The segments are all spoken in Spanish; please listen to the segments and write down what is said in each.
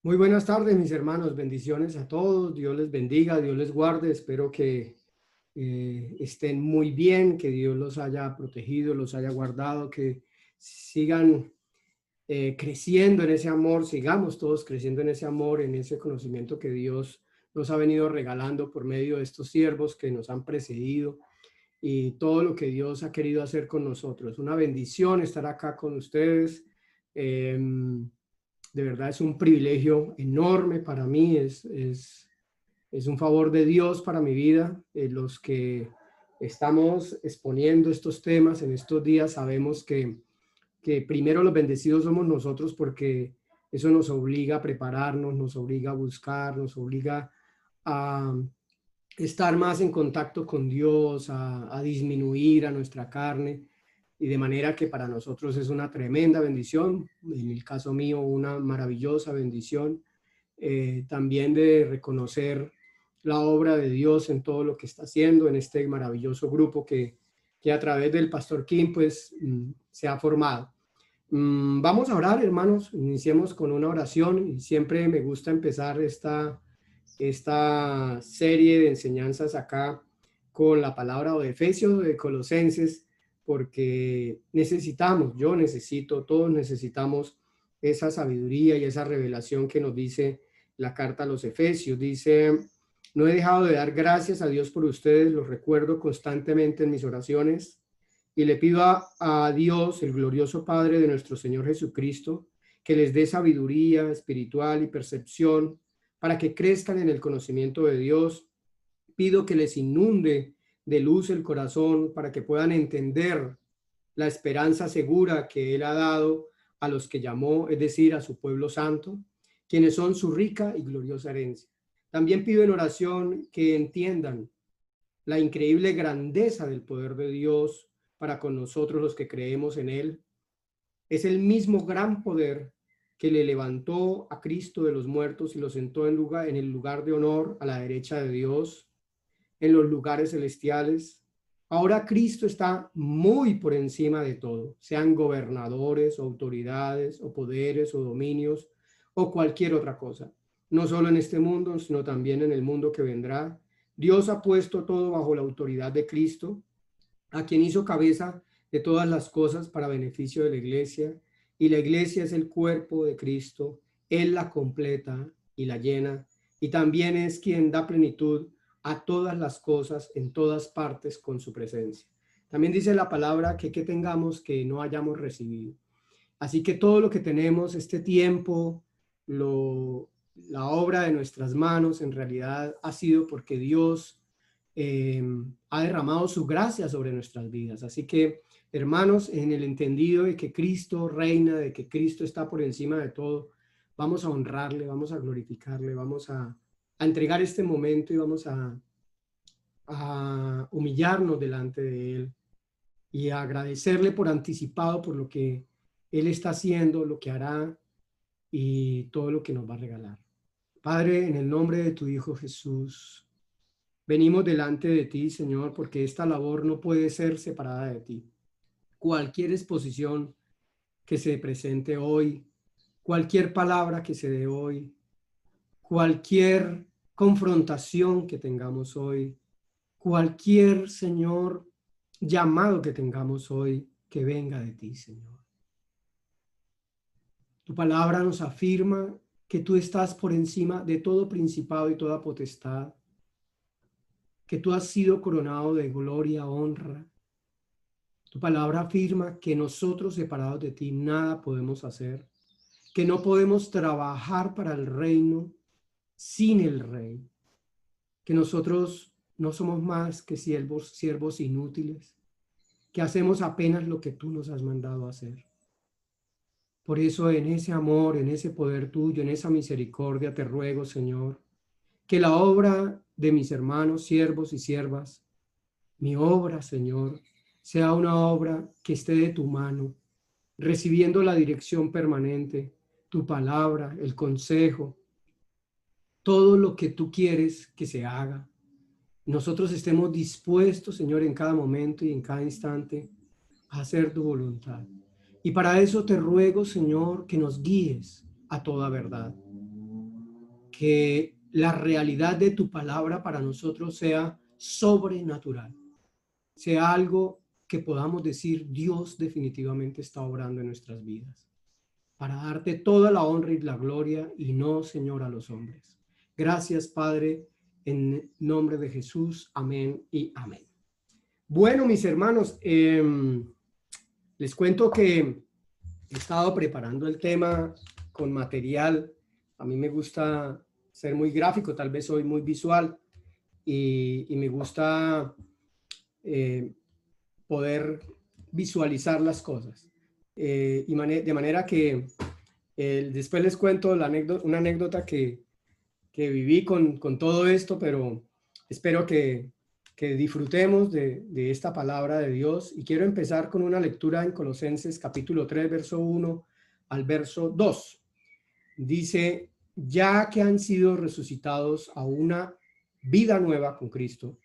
Muy buenas tardes, mis hermanos. Bendiciones a todos. Dios les bendiga, Dios les guarde. Espero que estén muy bien, que Dios los haya protegido, los haya guardado, que sigan creciendo en ese amor, sigamos todos creciendo en ese amor, en ese conocimiento que Dios nos ha venido regalando por medio de estos siervos que nos han precedido y todo lo que Dios ha querido hacer con nosotros. Una bendición estar acá con ustedes. De verdad es un privilegio enorme para mí, es un favor de Dios para mi vida. Los que estamos exponiendo estos temas en estos días sabemos que primero los bendecidos somos nosotros porque eso nos obliga a prepararnos, nos obliga a buscar, nos obliga a estar más en contacto con Dios, a disminuir a nuestra carne, y de manera que para nosotros es una tremenda bendición, en el caso mío una maravillosa bendición, también de reconocer la obra de Dios en todo lo que está haciendo en este maravilloso grupo que a través del Pastor Kim pues se ha formado. Vamos a orar, hermanos. Iniciemos con una oración y siempre me gusta empezar esta serie de enseñanzas acá con la palabra o de Efesios o de Colosenses, porque necesitamos, yo necesito, todos necesitamos esa sabiduría y esa revelación que nos dice la carta a los Efesios. Dice: no he dejado de dar gracias a Dios por ustedes, los recuerdo constantemente en mis oraciones y le pido a Dios, el glorioso Padre de nuestro Señor Jesucristo, que les dé sabiduría espiritual y percepción para que crezcan en el conocimiento de Dios. Pido que les inunde de luz el corazón para que puedan entender la esperanza segura que Él ha dado a los que llamó, es decir, a su pueblo santo, quienes son su rica y gloriosa herencia. También pido en oración que entiendan la increíble grandeza del poder de Dios para con nosotros los que creemos en Él. Es el mismo gran poder que le levantó a Cristo de los muertos y lo sentó en el lugar de honor a la derecha de Dios, en los lugares celestiales. Ahora Cristo está muy por encima de todo, sean gobernadores, o autoridades, o poderes, o dominios, o cualquier otra cosa. No solo en este mundo, sino también en el mundo que vendrá. Dios ha puesto todo bajo la autoridad de Cristo, a quien hizo cabeza de todas las cosas para beneficio de la iglesia, y la iglesia es el cuerpo de Cristo. Él la completa y la llena, y también es quien da plenitud a todas las cosas en todas partes con su presencia. También dice la palabra que tengamos que no hayamos recibido. Así que todo lo que tenemos, este tiempo, la obra de nuestras manos, en realidad ha sido porque Dios eh, ha derramado su gracia sobre nuestras vidas. Así que, hermanos, en el entendido de que Cristo reina, de que Cristo está por encima de todo, vamos a honrarle, vamos a glorificarle, vamos a entregar este momento y vamos a humillarnos delante de Él y a agradecerle por anticipado por lo que Él está haciendo, lo que hará y todo lo que nos va a regalar. Padre, en el nombre de tu Hijo Jesús, venimos delante de ti, Señor, porque esta labor no puede ser separada de ti. Cualquier exposición que se presente hoy, cualquier palabra que se dé hoy, cualquier confrontación que tengamos hoy, cualquier, Señor, llamado que tengamos hoy, que venga de ti, Señor. Tu palabra nos afirma que tú estás por encima de todo principado y toda potestad, que tú has sido coronado de gloria, honra. Tu palabra afirma que nosotros separados de ti nada podemos hacer, que no podemos trabajar para el reino sin el rey, que nosotros no somos más que siervos inútiles, que hacemos apenas lo que tú nos has mandado a hacer. Por eso en ese amor, en ese poder tuyo, en esa misericordia, te ruego, Señor, que la obra de mis hermanos, siervos y siervas, mi obra, Señor, sea una obra que esté de tu mano, recibiendo la dirección permanente, tu palabra, el consejo, todo lo que tú quieres que se haga. Nosotros estemos dispuestos, Señor, en cada momento y en cada instante a hacer tu voluntad. Y para eso te ruego, Señor, que nos guíes a toda verdad. que la realidad de tu palabra para nosotros sea sobrenatural, sea algo que podamos decir, Dios definitivamente está obrando en nuestras vidas, para darte toda la honra y la gloria y no, Señor, a los hombres. Gracias, Padre, en nombre de Jesús. Amén y amén. Bueno, mis hermanos, les cuento que he estado preparando el tema con material. A mí me gusta ser muy gráfico, tal vez soy muy visual y me gusta poder visualizar las cosas. De manera que después les cuento una anécdota que viví con todo esto, pero espero que disfrutemos de esta palabra de Dios. Y quiero empezar con una lectura en Colosenses capítulo 3, verso 1 al verso 2. Dice, ya que han sido resucitados a una vida nueva con Cristo,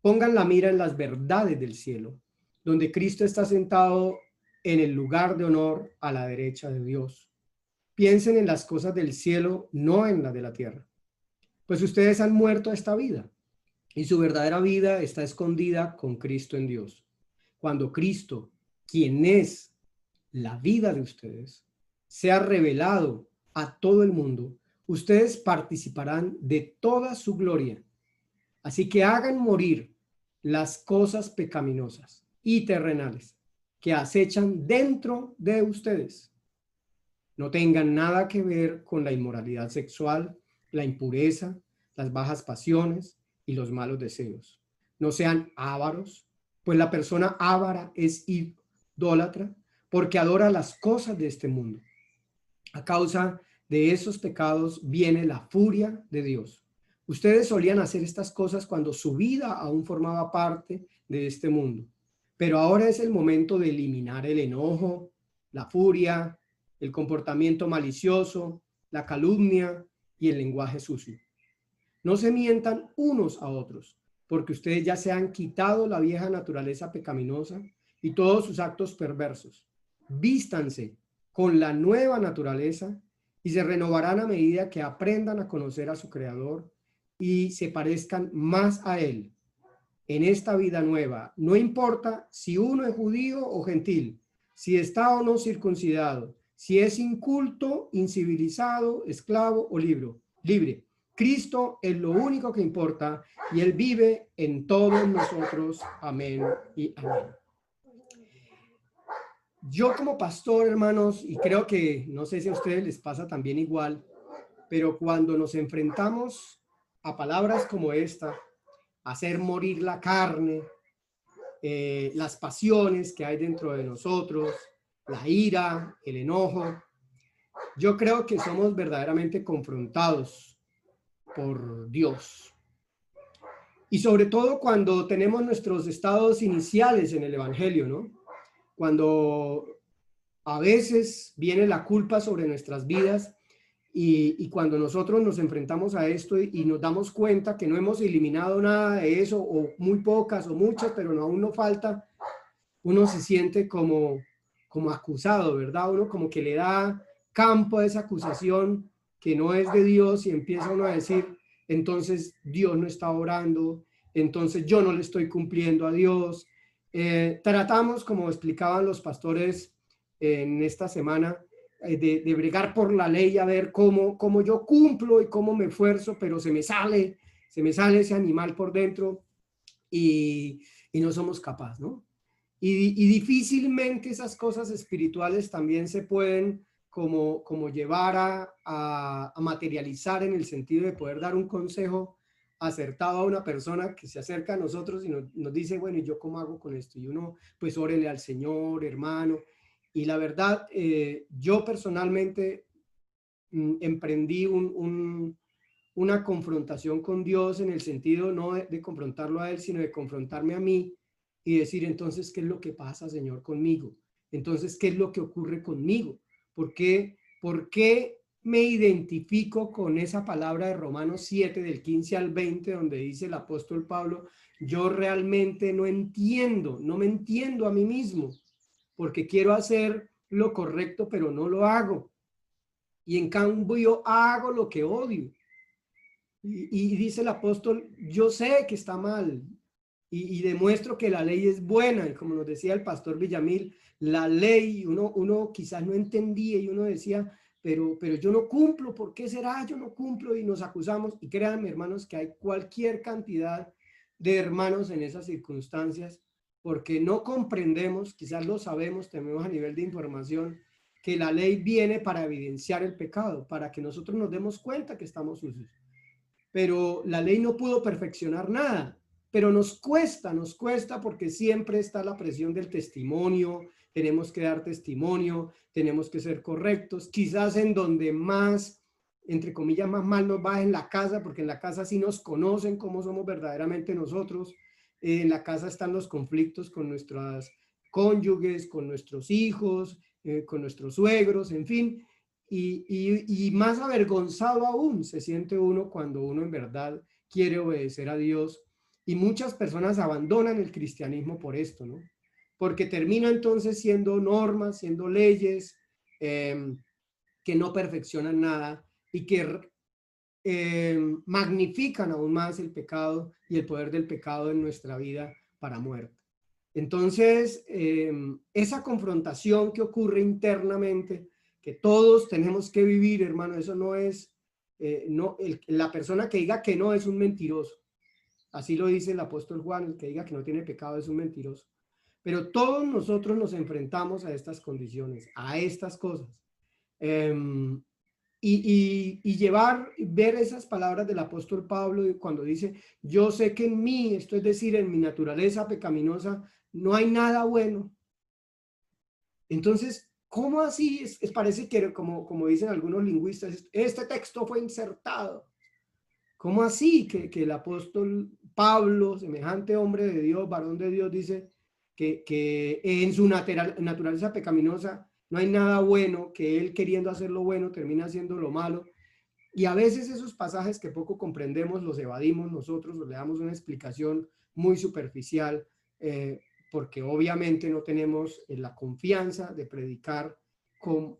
pongan la mira en las verdades del cielo, donde Cristo está sentado en el lugar de honor a la derecha de Dios. Piensen en las cosas del cielo, no en las de la tierra. Pues ustedes han muerto a esta vida y su verdadera vida está escondida con Cristo en Dios. Cuando Cristo, quien es la vida de ustedes, sea revelado a todo el mundo, ustedes participarán de toda su gloria. Así que hagan morir las cosas pecaminosas y terrenales que acechan dentro de ustedes. No tengan nada que ver con la inmoralidad sexual, la impureza, las bajas pasiones y los malos deseos. No sean ávaros, pues la persona ávara es idólatra porque adora las cosas de este mundo. A causa de esos pecados viene la furia de Dios. Ustedes solían hacer estas cosas cuando su vida aún formaba parte de este mundo. Pero ahora es el momento de eliminar el enojo, la furia, el comportamiento malicioso, la calumnia y el lenguaje sucio. No se mientan unos a otros, porque ustedes ya se han quitado la vieja naturaleza pecaminosa y todos sus actos perversos. Vístanse con la nueva naturaleza y se renovarán a medida que aprendan a conocer a su Creador y se parezcan más a Él. En esta vida nueva, no importa si uno es judío o gentil, si está o no circuncidado, si es inculto, incivilizado, esclavo o libre. Cristo es lo único que importa y Él vive en todos nosotros. Amén y amén. Yo como pastor, hermanos, y creo que no sé si a ustedes les pasa también igual, pero cuando nos enfrentamos a palabras como esta, hacer morir la carne, las pasiones que hay dentro de nosotros, la ira, el enojo, yo creo que somos verdaderamente confrontados por Dios. Y sobre todo cuando tenemos nuestros estados iniciales en el Evangelio, ¿no? Cuando a veces viene la culpa sobre nuestras vidas y cuando nosotros nos enfrentamos a esto y nos damos cuenta que no hemos eliminado nada de eso, o muy pocas o muchas, pero aún no falta, uno se siente como acusado, ¿verdad? Uno como que le da campo a esa acusación que no es de Dios y empieza uno a decir, entonces Dios no está orando, entonces yo no le estoy cumpliendo a Dios. Tratamos, como explicaban los pastores en esta semana, de bregar por la ley, a ver cómo yo cumplo y cómo me esfuerzo, pero se me sale ese animal por dentro y no somos capaces, ¿no? Y difícilmente esas cosas espirituales también se pueden como llevar a materializar en el sentido de poder dar un consejo acertado a una persona que se acerca a nosotros y nos dice, bueno, ¿y yo cómo hago con esto? Y uno, pues órele al Señor, hermano. Y la verdad, yo personalmente emprendí una confrontación con Dios en el sentido no de confrontarlo a Él, sino de confrontarme a mí y decir, entonces, ¿qué es lo que pasa, Señor, conmigo? Entonces, ¿qué es lo que ocurre conmigo? ¿Por qué me identifico con esa palabra de Romanos 7, del 15 al 20, donde dice el apóstol Pablo, yo realmente no me entiendo a mí mismo, porque quiero hacer lo correcto, pero no lo hago. Y en cambio hago lo que odio. Y dice el apóstol, yo sé que está mal y demuestro que la ley es buena. Y como nos decía el pastor Villamil, la ley, uno quizás no entendía y uno decía, pero yo no cumplo, ¿por qué será? Yo no cumplo y nos acusamos. Y créanme, hermanos, que hay cualquier cantidad de hermanos en esas circunstancias, porque no comprendemos, quizás lo sabemos, tenemos a nivel de información, que la ley viene para evidenciar el pecado, para que nosotros nos demos cuenta que estamos sucios. Pero la ley no pudo perfeccionar nada, pero nos cuesta porque siempre está la presión del testimonio, tenemos que dar testimonio, tenemos que ser correctos, quizás en donde más, entre comillas, más mal nos va en la casa, porque en la casa sí nos conocen cómo somos verdaderamente nosotros, en la casa están los conflictos con nuestras cónyuges, con nuestros hijos, con nuestros suegros, en fin, y más avergonzado aún se siente uno cuando uno en verdad quiere obedecer a Dios. Y muchas personas abandonan el cristianismo por esto, ¿no? Porque termina entonces siendo normas, siendo leyes que no perfeccionan nada y que magnifican aún más el pecado y el poder del pecado en nuestra vida para muerte. Entonces, esa confrontación que ocurre internamente, que todos tenemos que vivir, hermano, eso no es, la persona que diga que no es un mentiroso. Así lo dice el apóstol Juan, el que diga que no tiene pecado es un mentiroso. Pero todos nosotros nos enfrentamos a estas condiciones, a estas cosas. Ver esas palabras del apóstol Pablo cuando dice, yo sé que en mí, esto es decir, en mi naturaleza pecaminosa, no hay nada bueno. Entonces, ¿cómo así? Parece que, como dicen algunos lingüistas, este texto fue insertado. ¿Cómo así que el apóstol Pablo, semejante hombre de Dios, varón de Dios, dice que en su naturaleza pecaminosa no hay nada bueno, que él queriendo hacer lo bueno termina haciendo lo malo? Y a veces esos pasajes que poco comprendemos los evadimos nosotros o le damos una explicación muy superficial, porque obviamente no tenemos la confianza de predicar con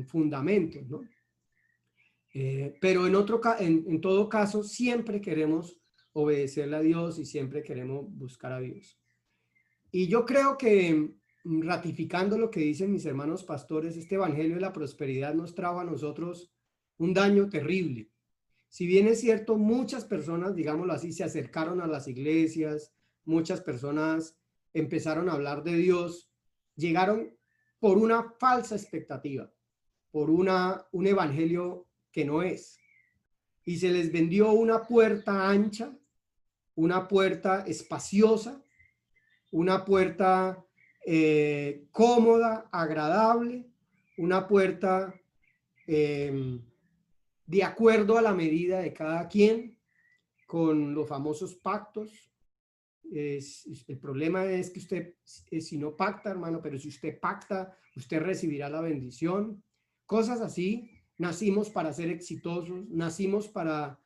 fundamentos, ¿no? Pero en todo caso, siempre queremos obedecerle a Dios y siempre queremos buscar a Dios. Y yo creo que, ratificando lo que dicen mis hermanos pastores, este evangelio de la prosperidad nos trajo a nosotros un daño terrible. Si bien es cierto, muchas personas, digámoslo así, se acercaron a las iglesias, muchas personas empezaron a hablar de Dios, llegaron por una falsa expectativa, por un evangelio que no es. Y se les vendió una puerta ancha, una puerta espaciosa, una puerta cómoda, agradable, una puerta de acuerdo a la medida de cada quien, con los famosos pactos. El problema es que usted, si no pacta, hermano, pero si usted pacta, usted recibirá la bendición. Cosas así. Nacimos para ser exitosos, nacimos para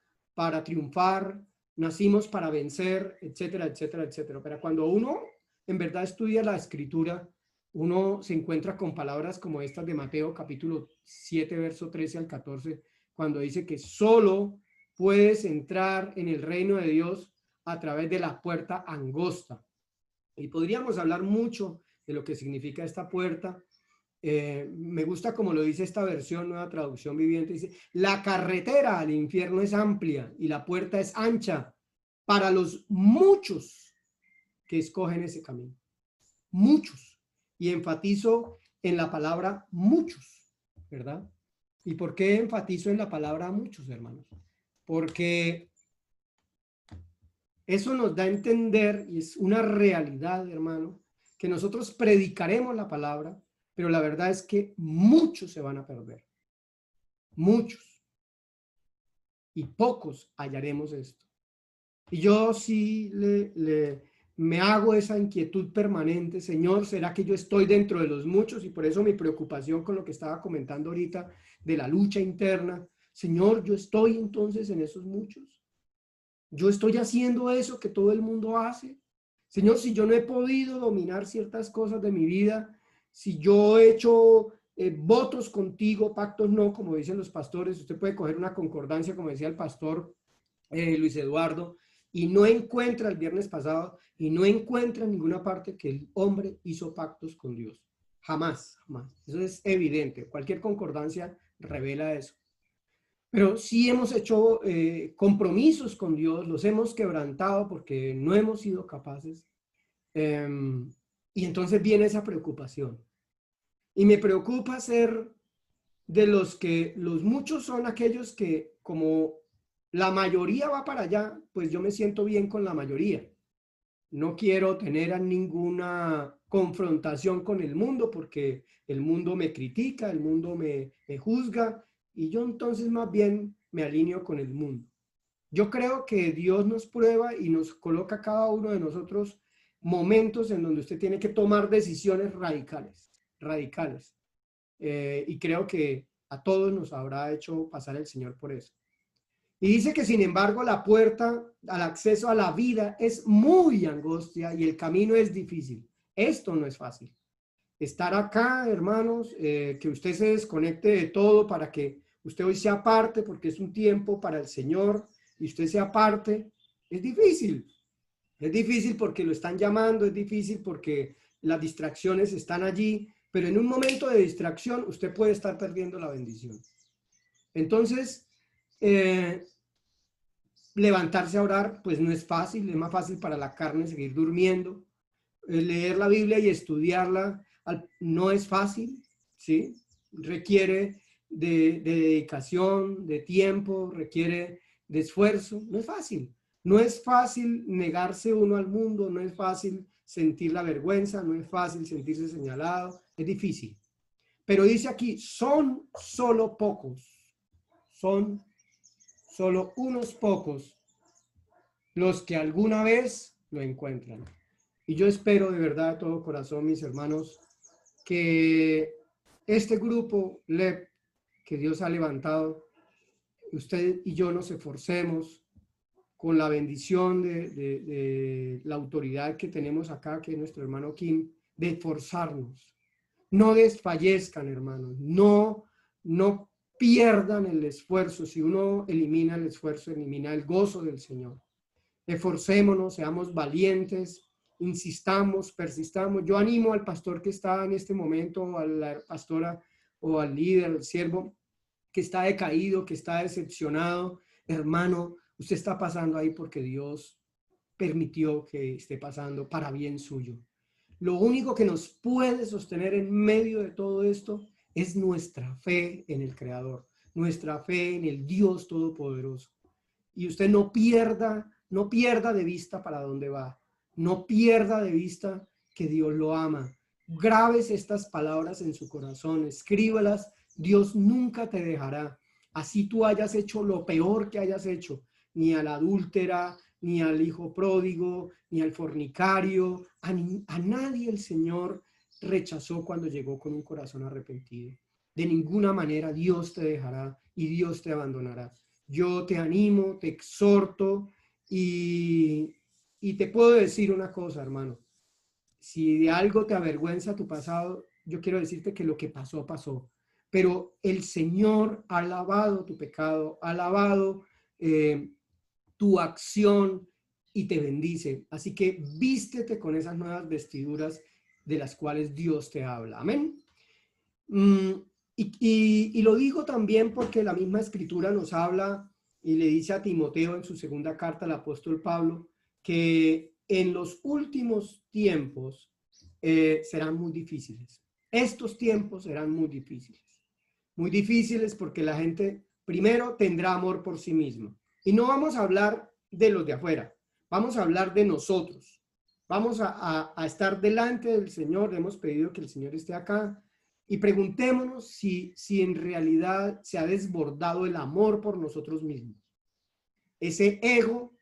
triunfar, nacimos para vencer, etcétera, etcétera, etcétera. Pero cuando uno en verdad estudia la escritura, uno se encuentra con palabras como estas de Mateo capítulo 7, verso 13 al 14, cuando dice que solo puedes entrar en el reino de Dios a través de la puerta angosta. Y podríamos hablar mucho de lo que significa esta puerta. Me gusta como lo dice esta versión, Nueva Traducción Viviente, dice, la carretera al infierno es amplia y la puerta es ancha para los muchos que escogen ese camino. Muchos. Y enfatizo en la palabra muchos, ¿verdad? ¿Y por qué enfatizo en la palabra muchos, hermanos? Porque eso nos da a entender, y es una realidad, hermano, que nosotros predicaremos la palabra, pero la verdad es que muchos se van a perder. Muchos. Y pocos hallaremos esto. Y yo sí me hago esa inquietud permanente, Señor, ¿será que yo estoy dentro de los muchos? Y por eso mi preocupación con lo que estaba comentando ahorita de la lucha interna. Señor, ¿yo estoy entonces en esos muchos? ¿Yo estoy haciendo eso que todo el mundo hace? Señor, si yo no he podido dominar ciertas cosas de mi vida, si yo he hecho votos contigo, pactos no, como dicen los pastores, usted puede coger una concordancia, como decía el pastor, Luis Eduardo, y no encuentra el viernes pasado, y no encuentra en ninguna parte que el hombre hizo pactos con Dios. Jamás, jamás. Eso es evidente. Cualquier concordancia revela eso. Pero sí hemos hecho compromisos con Dios, los hemos quebrantado porque no hemos sido capaces. Y entonces viene esa preocupación. Y me preocupa ser de los muchos son aquellos que, como la mayoría va para allá, pues yo me siento bien con la mayoría. No quiero tener ninguna confrontación con el mundo porque el mundo me critica, el mundo me juzga, y yo entonces más bien me alineo con el mundo. Yo creo que Dios nos prueba y nos coloca a cada uno de nosotros momentos en donde usted tiene que tomar decisiones radicales, radicales. Y creo que a todos nos habrá hecho pasar el Señor por eso. Y dice que, sin embargo, la puerta al acceso a la vida es muy angostia y el camino es difícil. Esto no es fácil. Estar acá, hermanos, que usted se desconecte de todo para que usted hoy sea parte, porque es un tiempo para el Señor, y usted sea parte, es difícil. Es difícil porque lo están llamando, es difícil porque las distracciones están allí, pero en un momento de distracción usted puede estar perdiendo la bendición. Entonces, levantarse a orar, pues no es fácil, es más fácil para la carne seguir durmiendo. Leer la Biblia y estudiarla no es fácil, ¿sí? Requiere de dedicación, de tiempo, requiere de esfuerzo, no es fácil. No es fácil negarse uno al mundo, no es fácil sentir la vergüenza, no es fácil sentirse señalado, es difícil. Pero dice aquí, son solo pocos, son solo unos pocos los que alguna vez lo encuentran. Y yo espero de verdad de todo corazón, mis hermanos, que este grupo LEP que Dios ha levantado, usted y yo nos esforcemos con la bendición de la autoridad que tenemos acá, que es nuestro hermano Kim, de esforzarnos. No desfallezcan, hermanos, no pierdan el esfuerzo. Si uno elimina el esfuerzo, elimina el gozo del Señor. Esforcémonos, seamos valientes, insistamos, persistamos. Yo animo al pastor que está en este momento, a la pastora o al líder, al siervo que está decaído, que está decepcionado. Hermano, usted está pasando ahí porque Dios permitió que esté pasando para bien suyo. Lo único que nos puede sostener en medio de todo esto es nuestra fe en el Creador, nuestra fe en el Dios Todopoderoso. Y usted no pierda de vista para dónde va, no pierda de vista que Dios lo ama. Grabes estas palabras en su corazón, escríbalas. Dios nunca te dejará. Así tú hayas hecho lo peor que hayas hecho, ni a la adúltera, ni al hijo pródigo, ni al fornicario, a nadie el Señor rechazó cuando llegó con un corazón arrepentido. De ninguna manera Dios te dejará y Dios te abandonará. Yo te animo, te exhorto y te puedo decir una cosa, hermano. Si de algo te avergüenza tu pasado, yo quiero decirte que lo que pasó, pasó. Pero el Señor ha lavado tu pecado, ha lavado tu acción y te bendice. Así que vístete con esas nuevas vestiduras de las cuales Dios te habla. Amén. Y lo digo también porque la misma escritura nos habla y le dice a Timoteo en su segunda carta al apóstol Pablo que en los últimos tiempos serán muy difíciles. Estos tiempos serán muy difíciles. Muy difíciles porque la gente primero tendrá amor por sí misma. Y no vamos a hablar de los de afuera, vamos a hablar de nosotros. Vamos a estar delante del Señor. Hemos pedido que el Señor esté acá. Y preguntémonos si en realidad se ha desbordado el amor por nosotros mismos. Ese ego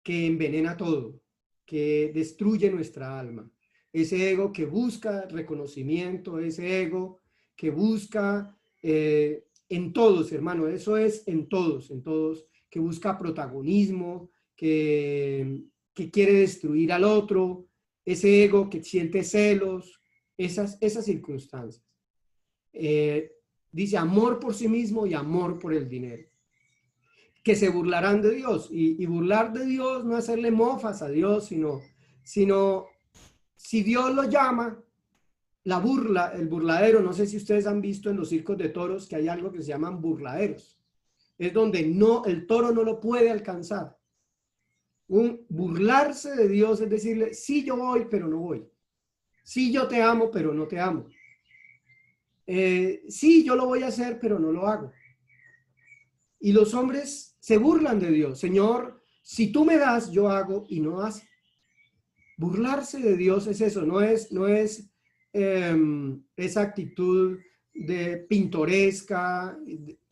que envenena todo, que destruye nuestra alma. Ese ego que busca reconocimiento, ese ego que busca en todos, hermano, eso es en todos, que busca protagonismo, que quiere destruir al otro, ese ego que siente celos, esas circunstancias. Dice amor por sí mismo y amor por el dinero. que se burlarán de Dios. Y burlar de Dios no es hacerle mofas a Dios, sino si Dios lo llama, la burla, el burladero, no sé si ustedes han visto en los circos de toros que hay algo que se llaman burladeros. Es donde no, el toro no lo puede alcanzar. Un burlarse de Dios es decirle, sí yo voy, pero no voy. Sí yo te amo, pero no te amo. Sí yo lo voy a hacer, pero no lo hago. Y los hombres se burlan de Dios. Señor, si tú me das, yo hago y no hace. Burlarse de Dios es eso, no es esa actitud de pintoresca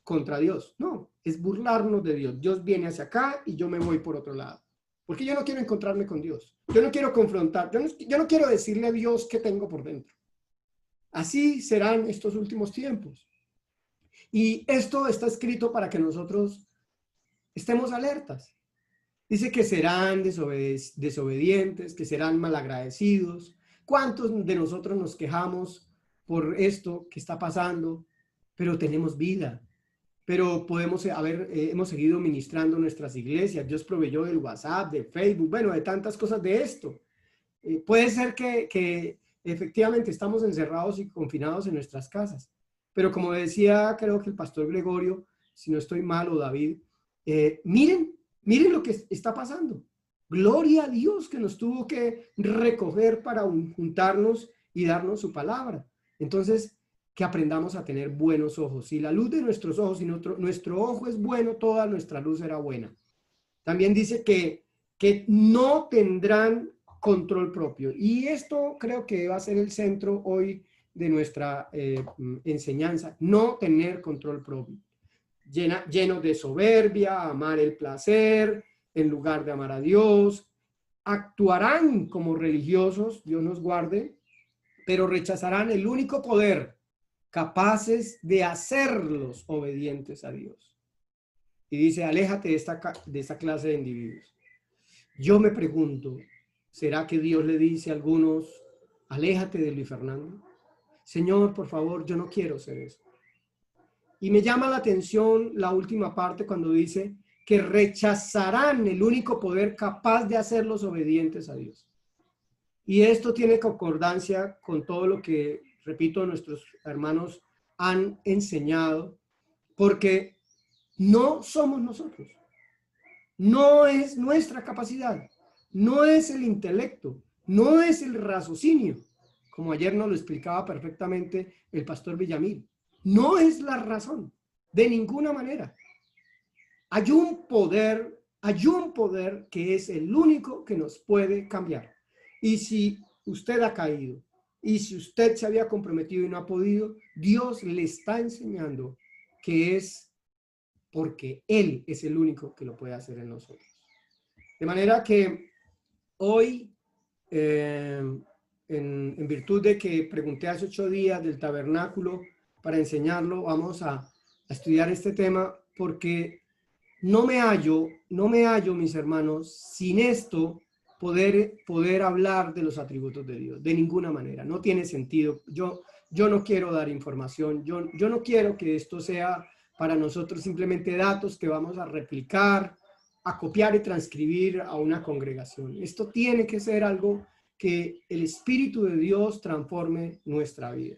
contra Dios. No, es burlarnos de Dios. Dios viene hacia acá y yo me voy por otro lado. Porque yo no quiero encontrarme con Dios. Yo no quiero confrontar. Yo no quiero decirle a Dios qué tengo por dentro. Así serán estos últimos tiempos. Y esto está escrito para que nosotros estemos alertas. Dice que serán desobedientes, que serán malagradecidos. ¿Cuántos de nosotros nos quejamos por esto que está pasando? Pero tenemos vida. Pero hemos seguido ministrando en nuestras iglesias. Dios proveyó del WhatsApp, de Facebook, bueno, de tantas cosas de esto. Puede ser que efectivamente estamos encerrados y confinados en nuestras casas. Pero como decía, creo que el pastor Gregorio, si no estoy mal, o David, miren lo que está pasando. Gloria a Dios que nos tuvo que recoger para juntarnos y darnos su palabra. Entonces, que aprendamos a tener buenos ojos. Si la luz de nuestros ojos, si nuestro ojo es bueno, toda nuestra luz será buena. También dice que no tendrán control propio. Y esto creo que va a ser el centro hoy de nuestra enseñanza. No tener control propio. Llenos de soberbia, amar el placer en lugar de amar a Dios. Actuarán como religiosos, Dios nos guarde, pero rechazarán el único poder capaces de hacerlos obedientes a Dios. Y dice, aléjate de esta clase de individuos. Yo me pregunto, ¿será que Dios le dice a algunos, aléjate de Luis Fernando? Señor, por favor, yo no quiero ser eso. Y me llama la atención la última parte cuando dice que rechazarán el único poder capaz de hacerlos obedientes a Dios. Y esto tiene concordancia con todo lo que, repito, nuestros hermanos han enseñado, porque no somos nosotros. No es nuestra capacidad, no es el intelecto, no es el raciocinio, como ayer nos lo explicaba perfectamente el pastor Villamil. No es la razón, de ninguna manera. Hay un poder que es el único que nos puede cambiar. Y si usted ha caído, y si usted se había comprometido y no ha podido, Dios le está enseñando que es porque Él es el único que lo puede hacer en nosotros. De manera que hoy, en virtud de que pregunté hace 8 días del tabernáculo para enseñarlo, vamos a estudiar este tema porque no me hallo, mis hermanos, sin esto poder hablar de los atributos de Dios, de ninguna manera. No tiene sentido. Yo no quiero dar información, yo no quiero que esto sea para nosotros simplemente datos que vamos a replicar, a copiar y transcribir a una congregación. Esto tiene que ser algo que el Espíritu de Dios transforme nuestra vida.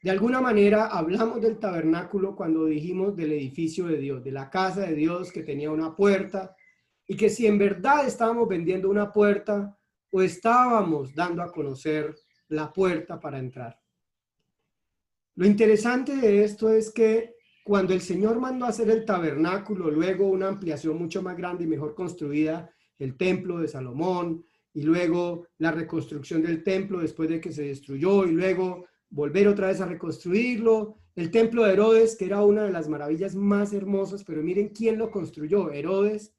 De alguna manera hablamos del tabernáculo cuando dijimos del edificio de Dios, de la casa de Dios que tenía una puerta, y que si en verdad estábamos vendiendo una puerta o estábamos dando a conocer la puerta para entrar. Lo interesante de esto es que cuando el Señor mandó a hacer el tabernáculo, luego una ampliación mucho más grande y mejor construida, el templo de Salomón, y luego la reconstrucción del templo después de que se destruyó, y luego volver otra vez a reconstruirlo, el templo de Herodes, que era una de las maravillas más hermosas, pero miren quién lo construyó, Herodes,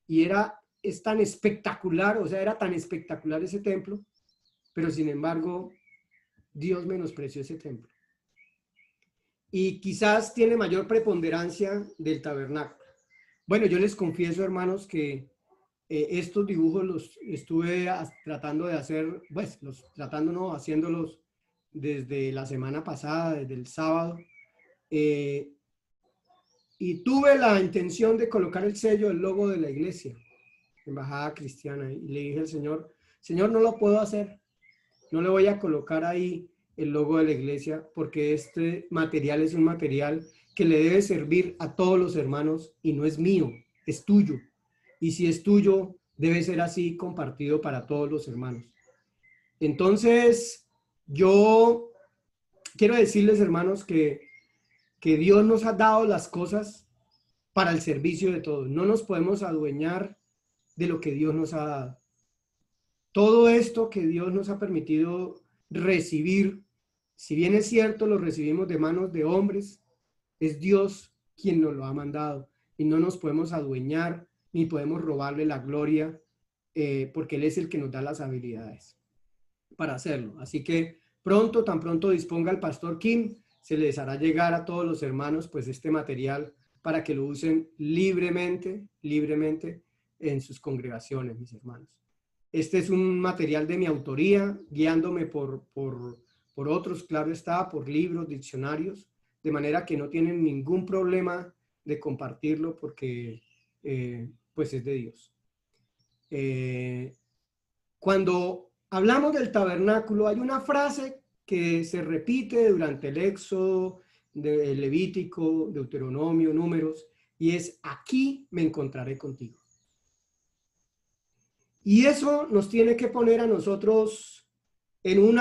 y es tan espectacular, o sea, era tan espectacular ese templo, pero sin embargo, Dios menospreció ese templo. Y quizás tiene mayor preponderancia del tabernáculo. Bueno, yo les confieso, hermanos, que estos dibujos los estuve tratando de hacer, pues, haciéndolos desde la semana pasada, desde el sábado. Y y tuve la intención de colocar el sello, el logo de la iglesia, Embajada Cristiana, y le dije al Señor, Señor, no lo puedo hacer, no le voy a colocar ahí el logo de la iglesia, porque este material es un material que le debe servir a todos los hermanos y no es mío, es tuyo. Y si es tuyo, debe ser así compartido para todos los hermanos. Entonces, yo quiero decirles, hermanos, que Dios nos ha dado las cosas para el servicio de todos. No nos podemos adueñar de lo que Dios nos ha dado. Todo esto que Dios nos ha permitido recibir, si bien es cierto, lo recibimos de manos de hombres, es Dios quien nos lo ha mandado y no nos podemos adueñar ni podemos robarle la gloria porque Él es el que nos da las habilidades para hacerlo. Así que pronto, tan pronto disponga el pastor Kim, se les hará llegar a todos los hermanos pues este material para que lo usen libremente en sus congregaciones, mis hermanos. Este es un material de mi autoría, guiándome por otros, claro está, por libros, diccionarios, de manera que no tienen ningún problema de compartirlo porque pues es de Dios. Cuando hablamos del tabernáculo, hay una frase que se repite durante el Éxodo, el Levítico, Deuteronomio, Números, y es: aquí me encontraré contigo. Y eso nos tiene que poner a nosotros en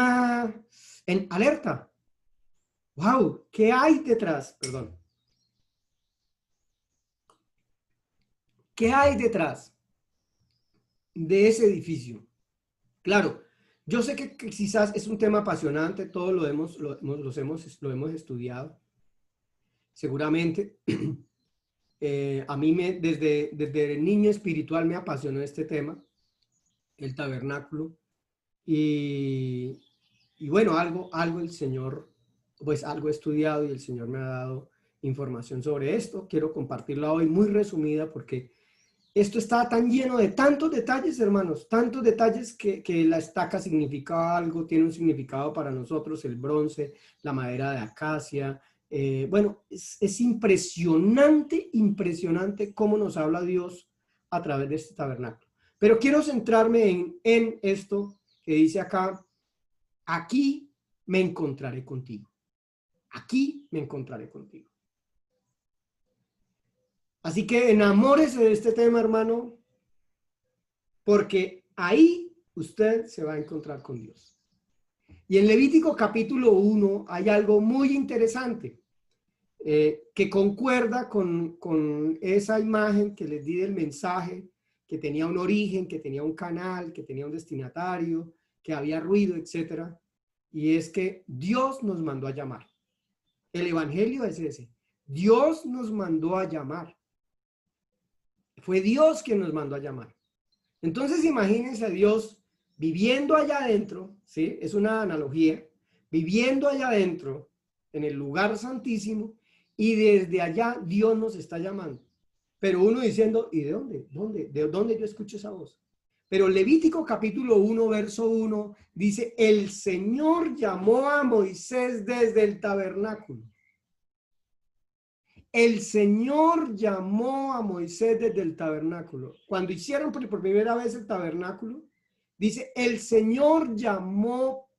alerta. ¡Wow! ¿Qué hay detrás? Perdón. ¿Qué hay detrás de ese edificio? Claro, yo sé que quizás es un tema apasionante, todos lo hemos estudiado, seguramente. A mí desde niño espiritual me apasionó este tema, el tabernáculo, y bueno, algo el Señor, pues algo he estudiado y el Señor me ha dado información sobre esto. Quiero compartirla hoy muy resumida porque esto está tan lleno de tantos detalles, hermanos, tantos detalles que la estaca significa algo, tiene un significado para nosotros, el bronce, la madera de acacia. Bueno, es impresionante cómo nos habla Dios a través de este tabernáculo. Pero quiero centrarme en esto que dice acá: aquí me encontraré contigo. Aquí me encontraré contigo. Así que enamórese de este tema, hermano, porque ahí usted se va a encontrar con Dios. Y en Levítico capítulo 1 hay algo muy interesante que concuerda con esa imagen que les di del mensaje, que tenía un origen, que tenía un canal, que tenía un destinatario, que había ruido, etc. Y es que Dios nos mandó a llamar. El evangelio es ese. Dios nos mandó a llamar. Fue Dios quien nos mandó a llamar. Entonces imagínense a Dios viviendo allá adentro, ¿sí? Es una analogía, viviendo allá adentro, en el lugar santísimo, y desde allá Dios nos está llamando. Pero uno diciendo: ¿y de dónde? ¿De dónde yo escucho esa voz? Pero Levítico capítulo 1, verso 1, dice: el Señor llamó a Moisés desde el tabernáculo. El Señor llamó a Moisés desde el tabernáculo. Cuando hicieron por primera vez el tabernáculo, dice: el Señor llamó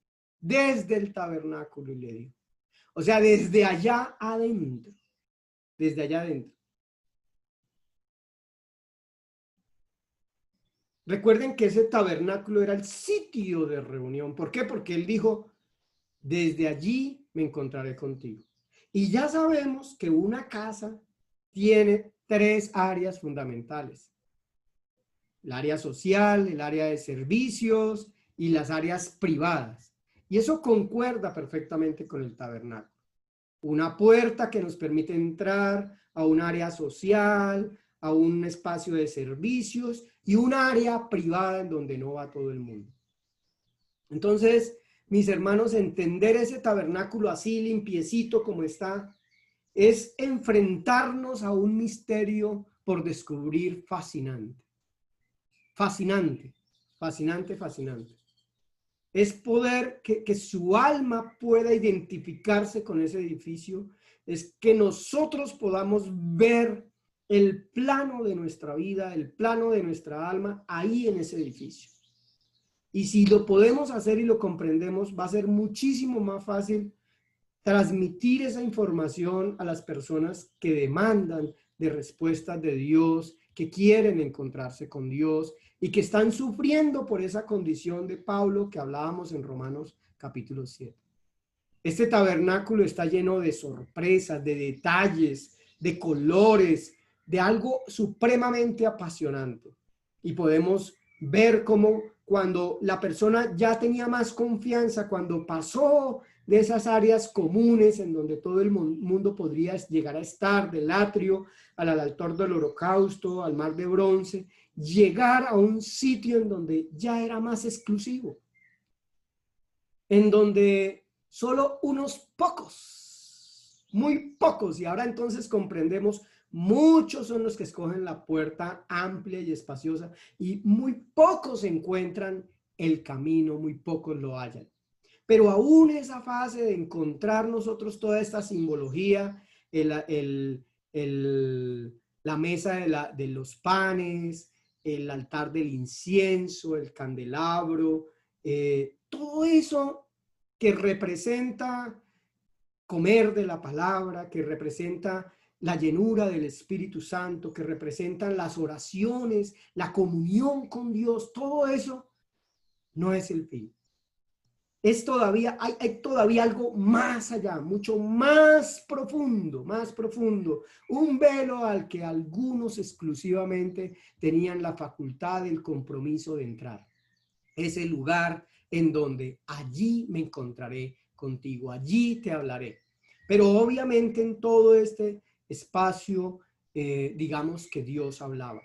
desde el tabernáculo y le dijo. O sea, desde allá adentro. Desde allá adentro. Recuerden que ese tabernáculo era el sitio de reunión. ¿Por qué? Porque él dijo: desde allí me encontraré contigo. Y ya sabemos que una casa tiene 3 áreas fundamentales: el área social, el área de servicios y las áreas privadas. Y eso concuerda perfectamente con el tabernáculo. Una puerta que nos permite entrar a un área social, a un espacio de servicios y un área privada en donde no va todo el mundo. Entonces, mis hermanos, entender ese tabernáculo así limpiecito como está es enfrentarnos a un misterio por descubrir fascinante. Fascinante, fascinante, fascinante. Es poder que su alma pueda identificarse con ese edificio, es que nosotros podamos ver el plano de nuestra vida, el plano de nuestra alma ahí en ese edificio. Y si lo podemos hacer y lo comprendemos, va a ser muchísimo más fácil transmitir esa información a las personas que demandan de respuestas de Dios, que quieren encontrarse con Dios y que están sufriendo por esa condición de Pablo que hablábamos en Romanos capítulo 7. Este tabernáculo está lleno de sorpresas, de detalles, de colores, de algo supremamente apasionante. Y podemos ver cómo cuando la persona ya tenía más confianza, cuando pasó de esas áreas comunes en donde todo el mundo podría llegar a estar, del atrio al altar del holocausto, al mar de bronce, llegar a un sitio en donde ya era más exclusivo, en donde solo unos pocos, muy pocos, y ahora entonces comprendemos, muchos son los que escogen la puerta amplia y espaciosa, y muy pocos encuentran el camino, muy pocos lo hallan. Pero aún esa fase de encontrar nosotros toda esta simbología, la mesa de los panes, el altar del incienso, el candelabro, todo eso que representa comer de la palabra, que representa la llenura del Espíritu Santo, que representan las oraciones, la comunión con Dios, todo eso no es el fin. Es todavía, hay todavía algo más allá, mucho más profundo, un velo al que algunos exclusivamente tenían la facultad del compromiso de entrar. Ese lugar en donde allí me encontraré contigo, allí te hablaré. Pero obviamente en todo este espacio, digamos que Dios hablaba.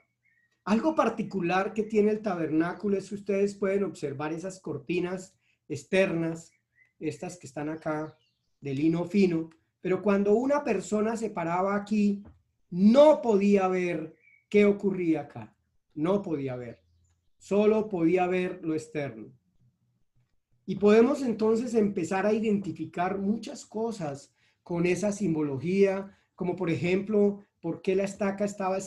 Algo particular que tiene el tabernáculo es que ustedes pueden observar esas cortinas externas, estas que están acá, de lino fino, pero cuando una persona se paraba aquí, no podía ver qué ocurría acá, no podía ver, solo podía ver lo externo. Y podemos entonces empezar a identificar muchas cosas con esa simbología, como por ejemplo, por qué la estaca estaba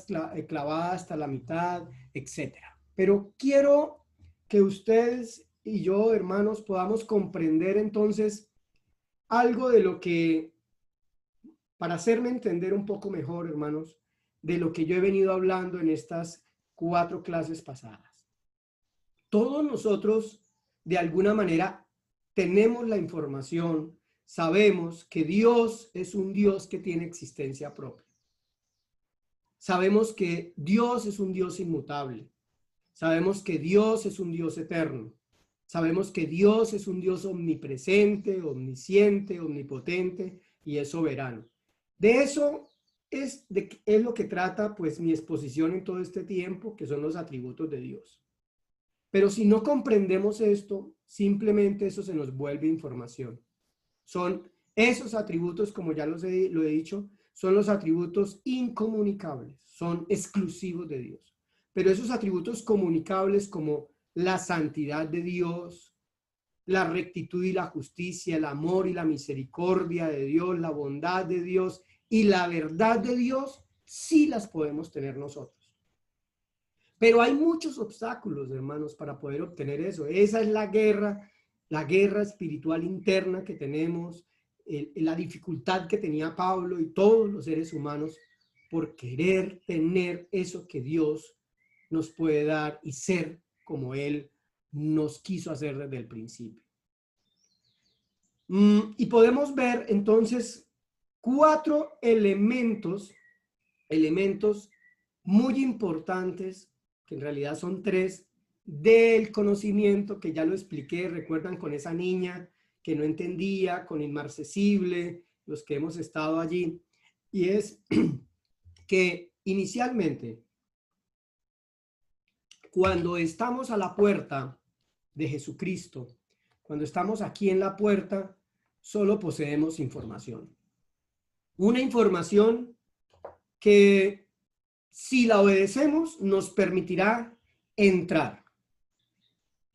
clavada hasta la mitad, etcétera. Pero quiero que ustedes y yo, hermanos, podamos comprender entonces algo de lo que, para hacerme entender un poco mejor, hermanos, de lo que yo he venido hablando en estas 4 clases pasadas. Todos nosotros, de alguna manera, tenemos la información, sabemos que Dios es un Dios que tiene existencia propia. Sabemos que Dios es un Dios inmutable. Sabemos que Dios es un Dios eterno. Sabemos que Dios es un Dios omnipresente, omnisciente, omnipotente y es soberano. De eso es lo que trata pues mi exposición en todo este tiempo, que son los atributos de Dios. Pero si no comprendemos esto, simplemente eso se nos vuelve información. Son esos atributos, como ya lo he dicho, son los atributos incomunicables, son exclusivos de Dios. Pero esos atributos comunicables como la santidad de Dios, la rectitud y la justicia, el amor y la misericordia de Dios, la bondad de Dios y la verdad de Dios, sí las podemos tener nosotros. Pero hay muchos obstáculos, hermanos, para poder obtener eso. Esa es la guerra espiritual interna que tenemos, la dificultad que tenía Pablo y todos los seres humanos por querer tener eso que Dios nos puede dar y ser como Él nos quiso hacer desde el principio. Y podemos ver entonces 4 elementos muy importantes, que en realidad son 3, del conocimiento, que ya lo expliqué, recuerdan, con esa niña que no entendía, con Inmarcesible, los que hemos estado allí, y es que inicialmente, cuando estamos a la puerta de Jesucristo, cuando estamos aquí en la puerta, solo poseemos información. Una información que, si la obedecemos, nos permitirá entrar.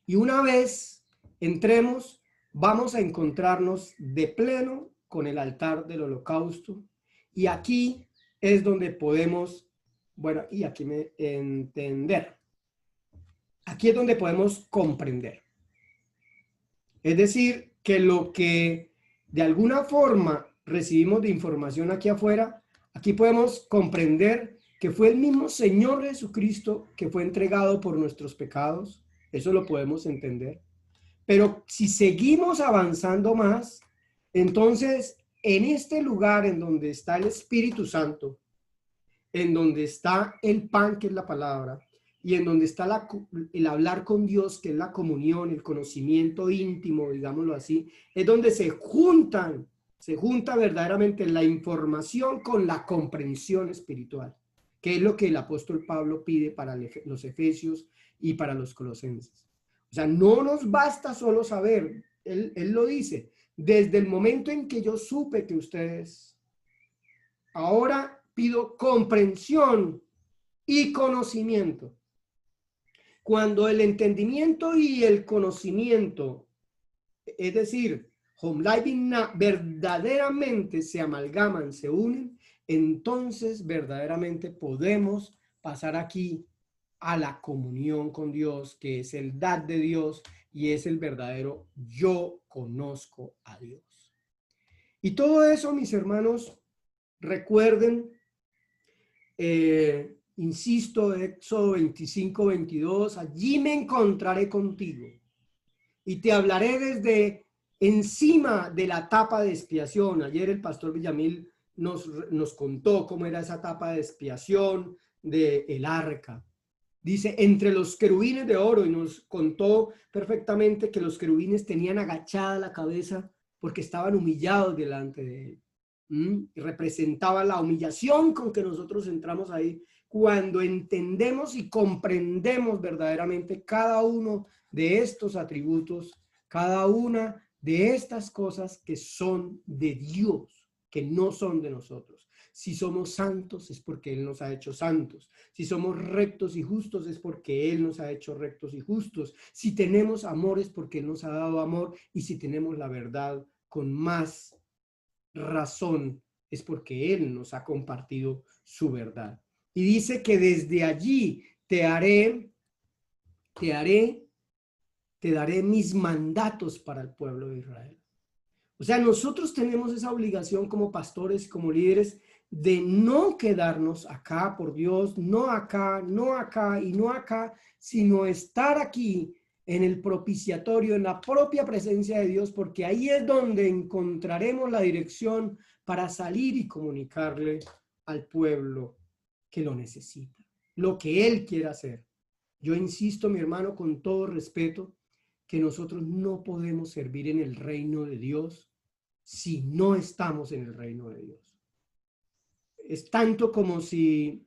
Y una vez entremos, vamos a encontrarnos de pleno con el altar del holocausto. Y aquí es donde podemos, bueno, y aquí me entender. Aquí es donde podemos comprender. Es decir, que lo que de alguna forma recibimos de información aquí afuera, aquí podemos comprender que fue el mismo Señor Jesucristo que fue entregado por nuestros pecados. Eso lo podemos entender. Pero si seguimos avanzando más, entonces en este lugar en donde está el Espíritu Santo, en donde está el pan, que es la palabra, y en donde está el hablar con Dios, que es la comunión, el conocimiento íntimo, digámoslo así, es donde se junta verdaderamente la información con la comprensión espiritual, que es lo que el apóstol Pablo pide para los Efesios y para los Colosenses. O sea, no nos basta solo saber, él lo dice, desde el momento en que yo supe que ustedes, ahora pido comprensión y conocimiento. Cuando el entendimiento y el conocimiento, es decir, verdaderamente se amalgaman, se unen, entonces verdaderamente podemos pasar aquí a la comunión con Dios, que es el dar de Dios y es el verdadero yo conozco a Dios. Y todo eso, mis hermanos, recuerden, insisto, Éxodo 25, 22, allí me encontraré contigo y te hablaré desde encima de la tapa de expiación. Ayer el pastor Villamil nos contó cómo era esa tapa de expiación del arca. Dice, entre los querubines de oro, y nos contó perfectamente que los querubines tenían agachada la cabeza porque estaban humillados delante de él. Y representaba la humillación con que nosotros entramos ahí cuando entendemos y comprendemos verdaderamente cada uno de estos atributos, cada una de estas cosas que son de Dios, que no son de nosotros. Si somos santos es porque Él nos ha hecho santos. Si somos rectos y justos es porque Él nos ha hecho rectos y justos. Si tenemos amor es porque Él nos ha dado amor. Y si tenemos la verdad con más razón es porque Él nos ha compartido su verdad. Y dice que desde allí te daré mis mandatos para el pueblo de Israel. O sea, nosotros tenemos esa obligación como pastores, como líderes, de no quedarnos acá, por Dios, no acá, no acá y no acá, sino estar aquí en el propiciatorio, en la propia presencia de Dios, porque ahí es donde encontraremos la dirección para salir y comunicarle al pueblo que lo necesita, lo que Él quiere hacer. Yo insisto, mi hermano, con todo respeto, que nosotros no podemos servir en el reino de Dios si no estamos en el reino de Dios. Es tanto como si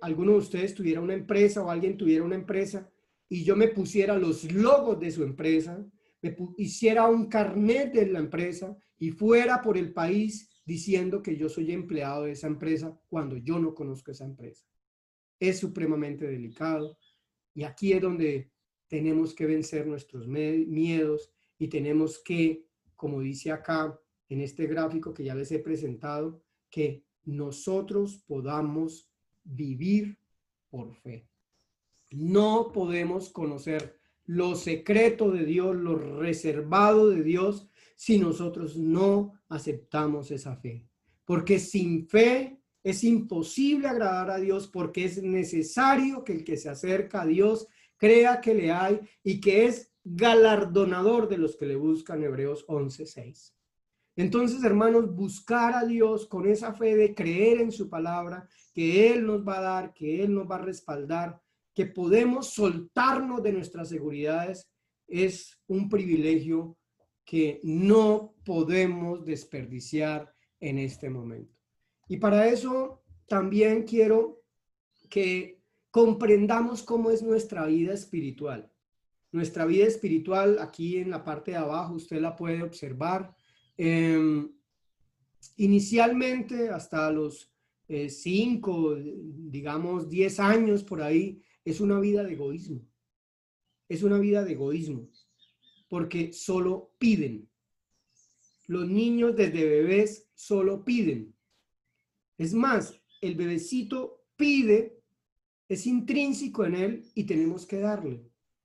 alguno de ustedes tuviera una empresa o alguien tuviera una empresa y yo me pusiera los logos de su empresa, hiciera un carnet de la empresa y fuera por el país diciendo que yo soy empleado de esa empresa cuando yo no conozco esa empresa. Es supremamente delicado y aquí es donde tenemos que vencer nuestros miedos y tenemos que, como dice acá en este gráfico que ya les he presentado, que nosotros podamos vivir por fe. No podemos conocer lo secreto de Dios, lo reservado de Dios, si nosotros no aceptamos esa fe. Porque sin fe es imposible agradar a Dios, porque es necesario que el que se acerca a Dios crea que le hay y que es galardonador de los que le buscan, Hebreos 11:6. Entonces, hermanos, buscar a Dios con esa fe de creer en su palabra, que Él nos va a dar, que Él nos va a respaldar, que podemos soltarnos de nuestras seguridades, es un privilegio que no podemos desperdiciar en este momento. Y para eso también quiero que comprendamos cómo es nuestra vida espiritual. Nuestra vida espiritual, aquí en la parte de abajo, usted la puede observar. Inicialmente, hasta los 5, digamos 10 años por ahí, es una vida de egoísmo. Es una vida de egoísmo, porque solo piden. Los niños desde bebés solo piden. Es más, el bebecito pide, es intrínseco en él y tenemos que darle.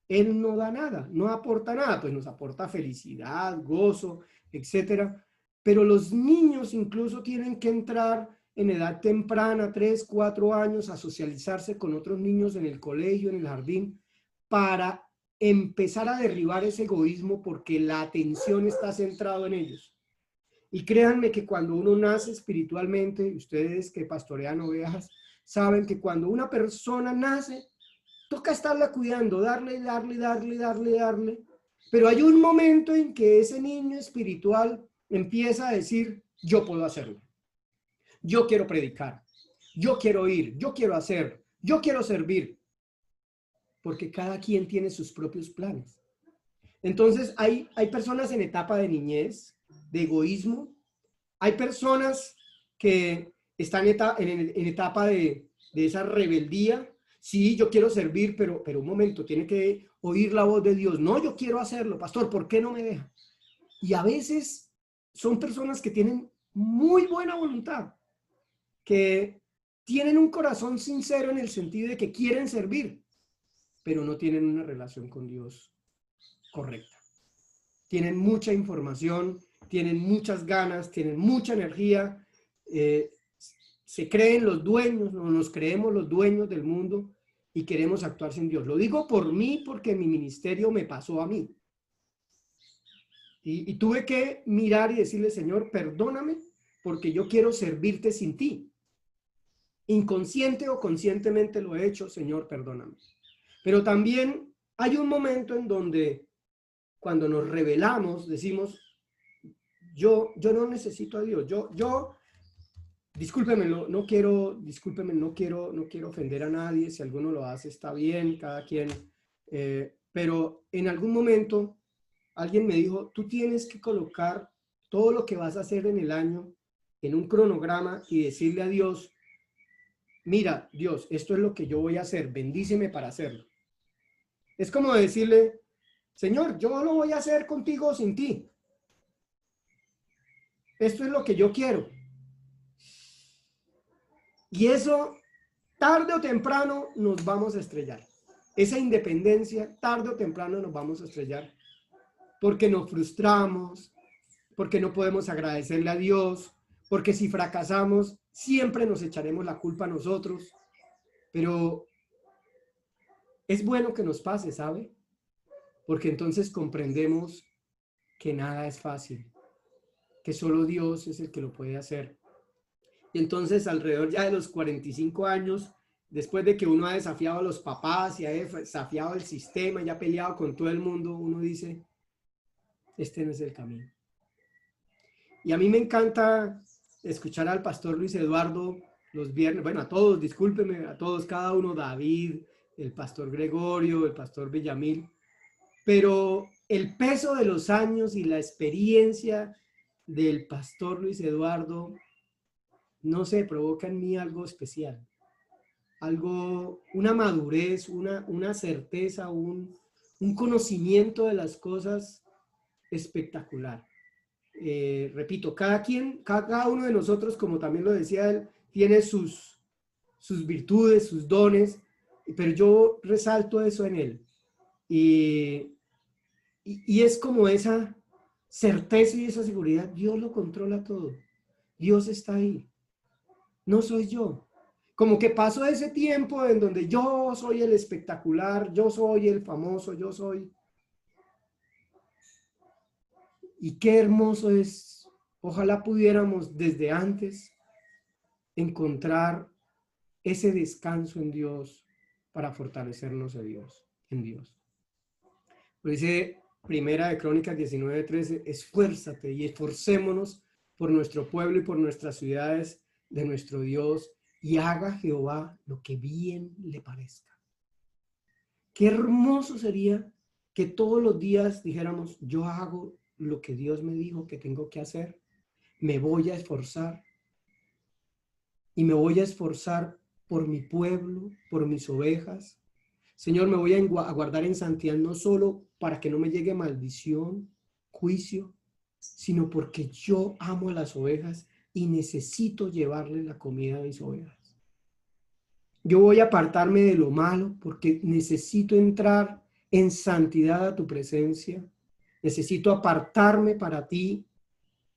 Él no da nada, no aporta nada, pues nos aporta felicidad, gozo, etcétera. Pero los niños incluso tienen que entrar en edad temprana, 3, 4 años, a socializarse con otros niños en el colegio, en el jardín, para empezar a derribar ese egoísmo porque la atención está centrada en ellos. Y créanme que cuando uno nace espiritualmente, ustedes que pastorean ovejas, saben que cuando una persona nace, toca estarla cuidando, darle. Pero hay un momento en que ese niño espiritual empieza a decir, yo puedo hacerlo. Yo quiero predicar. Yo quiero ir. Yo quiero hacer. Yo quiero servir. Porque cada quien tiene sus propios planes. Entonces hay personas en etapa de niñez, de egoísmo. Hay personas que están en etapa de esa rebeldía. Sí, yo quiero servir, pero un momento, tiene que oír la voz de Dios. No, yo quiero hacerlo, pastor, ¿por qué no me deja? Y a veces son personas que tienen muy buena voluntad, que tienen un corazón sincero en el sentido de que quieren servir, pero no tienen una relación con Dios correcta. Tienen mucha información, tienen muchas ganas, tienen mucha energía, se creen los dueños, o nos creemos los dueños del mundo y queremos actuar sin Dios. Lo digo por mí porque mi ministerio me pasó a mí. Y tuve que mirar y decirle, Señor, perdóname porque yo quiero servirte sin ti. Inconsciente o conscientemente lo he hecho, Señor, perdóname. Pero también hay un momento en donde cuando nos rebelamos decimos, yo no necesito a Dios, discúlpeme, no quiero ofender a nadie, si alguno lo hace está bien, cada quien, pero en algún momento alguien me dijo, tú tienes que colocar todo lo que vas a hacer en el año en un cronograma y decirle a Dios, mira, Dios, esto es lo que yo voy a hacer, bendíceme para hacerlo. Es como decirle, Señor, yo lo voy a hacer contigo o sin ti. Esto es lo que yo quiero. Y eso, tarde o temprano, nos vamos a estrellar. Esa independencia, tarde o temprano, nos vamos a estrellar. Porque nos frustramos, porque no podemos agradecerle a Dios, porque si fracasamos, siempre nos echaremos la culpa a nosotros. Pero es bueno que nos pase, ¿sabe? Porque entonces comprendemos que nada es fácil, que solo Dios es el que lo puede hacer. Y entonces alrededor ya de los 45 años, después de que uno ha desafiado a los papás y ha desafiado el sistema y ha peleado con todo el mundo, uno dice, este no es el camino. Y a mí me encanta escuchar al pastor Luis Eduardo los viernes, bueno, a todos, discúlpeme, a todos, cada uno, David, el pastor Gregorio, el pastor Villamil, pero el peso de los años y la experiencia del pastor Luis Eduardo, no sé, provoca en mí algo especial, algo, una madurez, una certeza, un conocimiento de las cosas espectacular. Repito, cada uno de nosotros, como también lo decía él, tiene sus virtudes, sus dones, pero yo resalto eso en él. Y es como esa certeza y esa seguridad, Dios lo controla todo, Dios está ahí, no soy yo. Como que pasó ese tiempo en donde yo soy el espectacular, yo soy el famoso, yo soy... Y qué hermoso es, ojalá pudiéramos desde antes encontrar ese descanso en Dios para fortalecernos en Dios. Por dice Primera de Crónicas 19:13, esfuérzate y esforcémonos por nuestro pueblo y por nuestras ciudades de nuestro Dios, y haga Jehová lo que bien le parezca. Qué hermoso sería que todos los días dijéramos, yo hago lo que Dios me dijo que tengo que hacer, me voy a esforzar, y me voy a esforzar por mi pueblo, por mis ovejas. Señor, me voy a guardar en santidad no solo para que no me llegue maldición, juicio, sino porque yo amo a las ovejas y necesito llevarle la comida a mis ovejas. Yo voy a apartarme de lo malo porque necesito entrar en santidad a tu presencia. Necesito apartarme para ti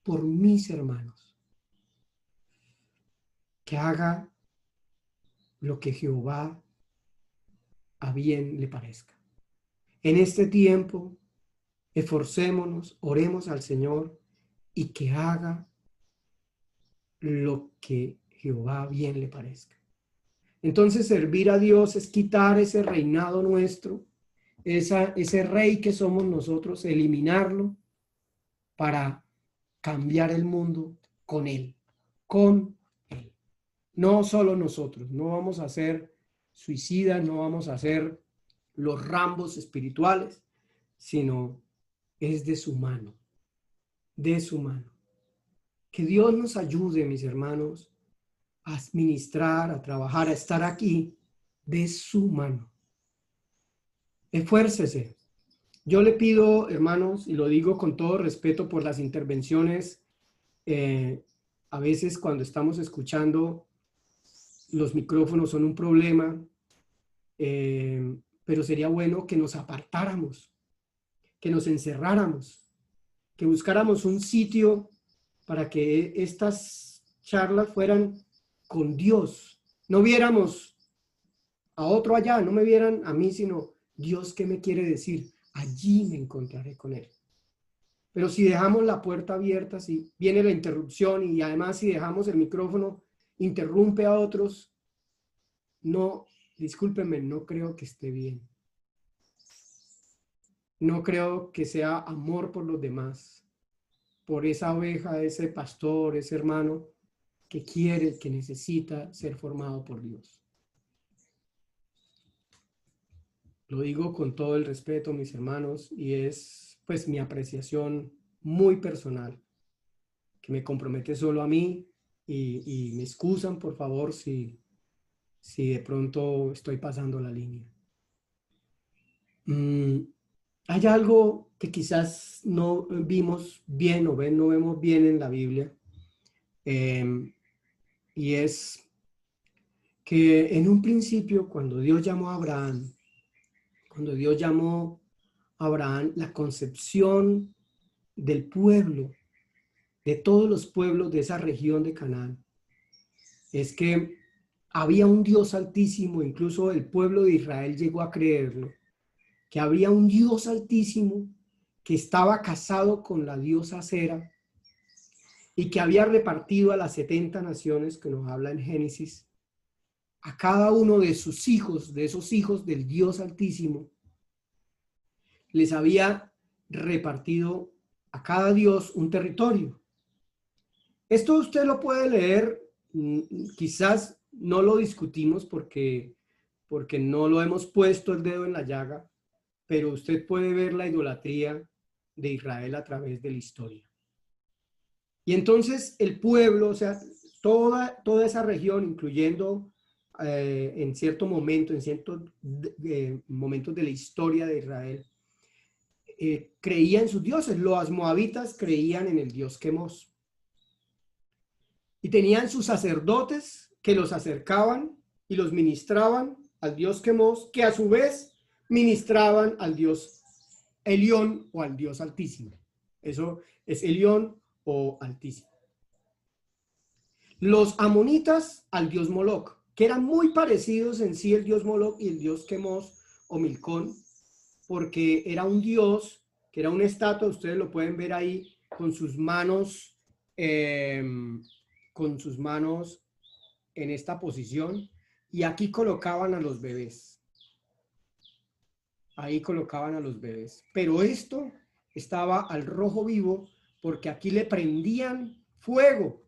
por mis hermanos. Que haga lo que Jehová a bien le parezca. En este tiempo, esforcémonos, oremos al Señor y que haga lo que Jehová bien le parezca. Entonces, servir a Dios es quitar ese reinado nuestro, ese rey que somos nosotros, eliminarlo para cambiar el mundo con Él, con Él. No solo nosotros, no vamos a ser suicidas, no vamos a ser los Rambos espirituales, sino es de su mano, de su mano. Que Dios nos ayude, mis hermanos, a administrar, a trabajar, a estar aquí de su mano. Esfuércese. Yo le pido, hermanos, y lo digo con todo respeto por las intervenciones, a veces cuando estamos escuchando, los micrófonos son un problema, pero sería bueno que nos apartáramos, que nos encerráramos, que buscáramos un sitio para que estas charlas fueran con Dios. No viéramos a otro allá, no me vieran a mí, sino Dios, ¿qué me quiere decir? Allí me encontraré con Él. Pero si dejamos la puerta abierta, si viene la interrupción y además si dejamos el micrófono, interrumpe a otros, no, discúlpenme, no creo que esté bien. No creo que sea amor por los demás, por esa oveja, ese pastor, ese hermano que quiere, que necesita ser formado por Dios. Lo digo con todo el respeto, mis hermanos, y es pues mi apreciación muy personal, que me compromete solo a mí y me excusan, por favor, si de pronto estoy pasando la línea. Hay algo que quizás no vimos bien o no vemos bien en la Biblia, y es que en un principio, cuando Dios llamó a Abraham, la concepción del pueblo, de todos los pueblos de esa región de Canaán, es que había un Dios altísimo, incluso el pueblo de Israel llegó a creerlo, que había un Dios altísimo que estaba casado con la diosa Sera y que había repartido a las 70 naciones que nos habla en Génesis, a cada uno de sus hijos, de esos hijos del Dios altísimo, les había repartido a cada Dios un territorio. Esto usted lo puede leer, quizás no lo discutimos porque no lo hemos puesto el dedo en la llaga, pero usted puede ver la idolatría de Israel a través de la historia. Y entonces el pueblo, o sea, toda esa región, incluyendo en cierto momento, en ciertos momentos de la historia de Israel, creía en sus dioses. Los moabitas creían en el dios Quemos. Y tenían sus sacerdotes que los acercaban y los ministraban al dios Quemos, que a su vez ministraban al dios Elión o al dios Altísimo. Eso es Elión o Altísimo. Los amonitas al dios Moloc, que eran muy parecidos en sí el dios Moloc y el dios Quemos o Milcón, porque era un dios que era una estatua, ustedes lo pueden ver ahí con sus manos en esta posición, y aquí colocaban a los bebés. Ahí colocaban a los bebés. Pero esto estaba al rojo vivo porque aquí le prendían fuego.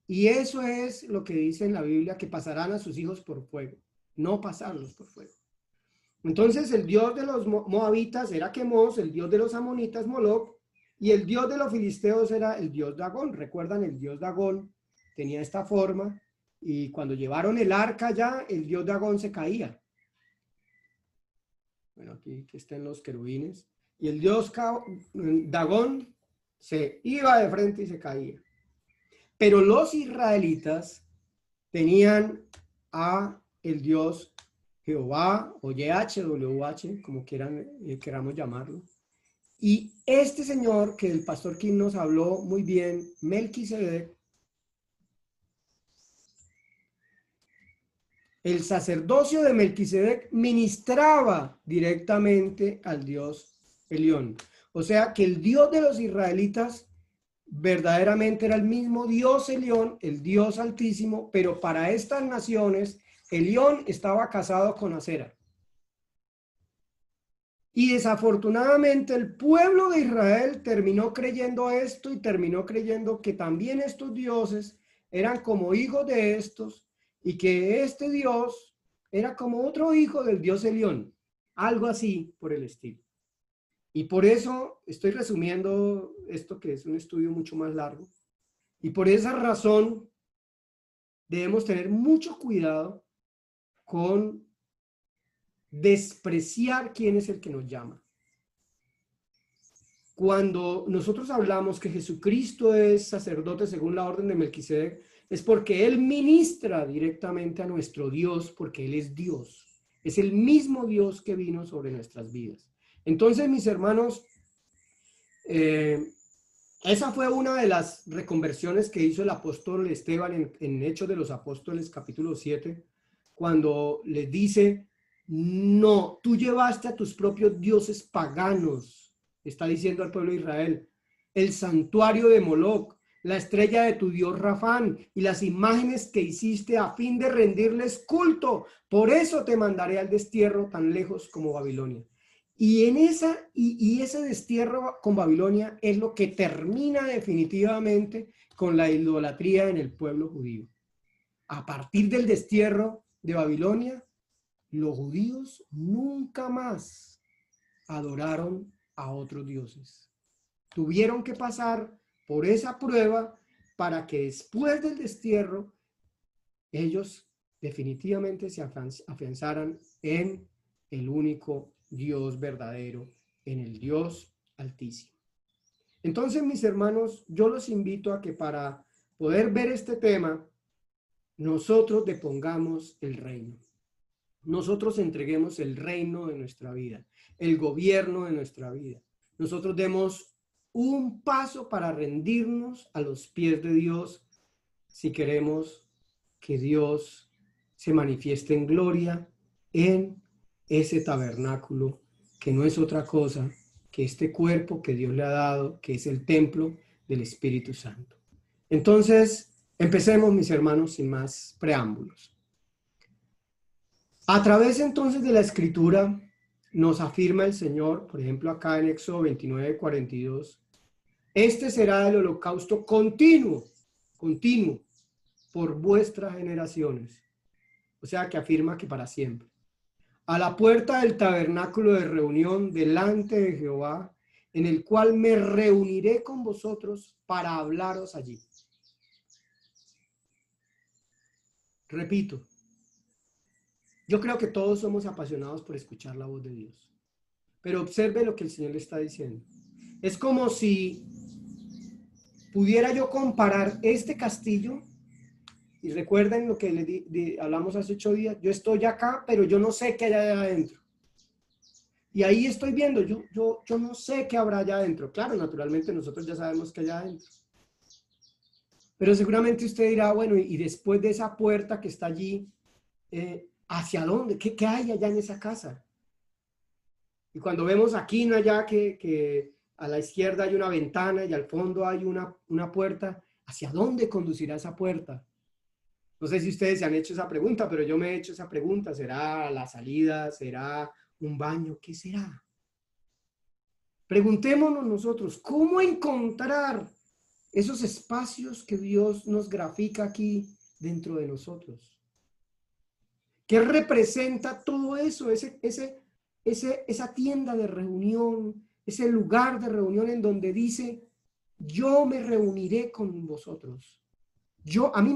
Y eso es lo que dice en la Biblia, que pasarán a sus hijos por fuego, no pasarlos por fuego. Entonces el dios de los moabitas era Quemos, el dios de los amonitas Moloc, y el dios de los filisteos era el dios Dagón. ¿Recuerdan? El dios Dagón tenía esta forma, y cuando llevaron el arca ya, el dios Dagón se caía. Bueno, aquí que están los querubines. Y el dios Dagón se iba de frente y se caía. Pero los israelitas tenían a el Dios Jehová o YHWH, como queramos llamarlo. Y este señor que el pastor Kim nos habló muy bien, Melquisedec, el sacerdocio de Melquisedec ministraba directamente al Dios Elión. O sea que el Dios de los israelitas verdaderamente era el mismo Dios Elión, el Dios Altísimo, pero para estas naciones Elión estaba casado con Acera. Y desafortunadamente el pueblo de Israel terminó creyendo esto y terminó creyendo que también estos dioses eran como hijos de estos y que este Dios era como otro hijo del Dios Elión, algo así por el estilo. Y por eso estoy resumiendo esto, que es un estudio mucho más largo, y por esa razón debemos tener mucho cuidado con despreciar quién es el que nos llama. Cuando nosotros hablamos que Jesucristo es sacerdote según la orden de Melquisedec, es porque Él ministra directamente a nuestro Dios, porque Él es Dios. Es el mismo Dios que vino sobre nuestras vidas. Entonces, mis hermanos, esa fue una de las reconversiones que hizo el apóstol Esteban en Hechos de los Apóstoles, capítulo 7, cuando les dice, no, tú llevaste a tus propios dioses paganos, está diciendo al pueblo de Israel, el santuario de Moloc, la estrella de tu dios Rafán y las imágenes que hiciste a fin de rendirles culto. Por eso te mandaré al destierro tan lejos como Babilonia. Y en ese destierro con Babilonia es lo que termina definitivamente con la idolatría en el pueblo judío. A partir del destierro de Babilonia, los judíos nunca más adoraron a otros dioses. Tuvieron que pasar por esa prueba para que después del destierro ellos definitivamente se afianzaran en el único Dios verdadero, en el Dios Altísimo. Entonces, mis hermanos, yo los invito a que para poder ver este tema, nosotros depongamos el reino. Nosotros entreguemos el reino de nuestra vida, el gobierno de nuestra vida. Nosotros demos un paso para rendirnos a los pies de Dios si queremos que Dios se manifieste en gloria en ese tabernáculo, que no es otra cosa que este cuerpo que Dios le ha dado, que es el templo del Espíritu Santo. Entonces, empecemos, mis hermanos, sin más preámbulos. A través entonces de la Escritura nos afirma el Señor, por ejemplo acá en Éxodo 29:42, este será el holocausto continuo por vuestras generaciones. O sea que afirma que para siempre. A la puerta del tabernáculo de reunión delante de Jehová, en el cual me reuniré con vosotros para hablaros allí. Repito, yo creo que todos somos apasionados por escuchar la voz de Dios. Pero observe lo que el Señor le está diciendo. Es como si pudiera yo comparar este castillo, y recuerden lo que hablamos hace 8 días, yo estoy acá, pero yo no sé qué hay allá adentro. Y ahí estoy viendo, yo no sé qué habrá allá adentro. Claro, naturalmente nosotros ya sabemos qué hay allá adentro. Pero seguramente usted dirá, bueno, y después de esa puerta que está allí, ¿hacia dónde? ¿Qué hay allá en esa casa? Y cuando vemos aquí, no allá, que a la izquierda hay una ventana y al fondo hay una puerta, ¿hacia dónde conducirá esa puerta? No sé si ustedes se han hecho esa pregunta, pero yo me he hecho esa pregunta. ¿Será la salida? ¿Será un baño? ¿Qué será? Preguntémonos nosotros, ¿cómo encontrar esos espacios que Dios nos grafica aquí dentro de nosotros? ¿Qué representa todo eso? Esa tienda de reunión, ese lugar de reunión en donde dice, yo me reuniré con vosotros. A mí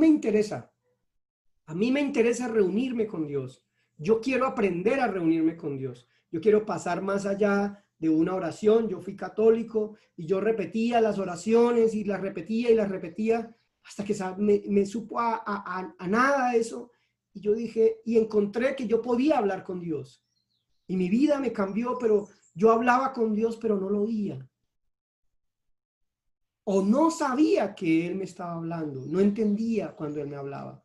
me interesa reunirme con Dios. Yo quiero aprender a reunirme con Dios. Yo quiero pasar más allá de una oración. Yo fui católico y yo repetía las oraciones y las repetía hasta que me supo a nada eso. Y yo dije, y encontré que yo podía hablar con Dios. Y mi vida me cambió, pero yo hablaba con Dios, pero no lo oía. O no sabía que Él me estaba hablando, no entendía cuando Él me hablaba.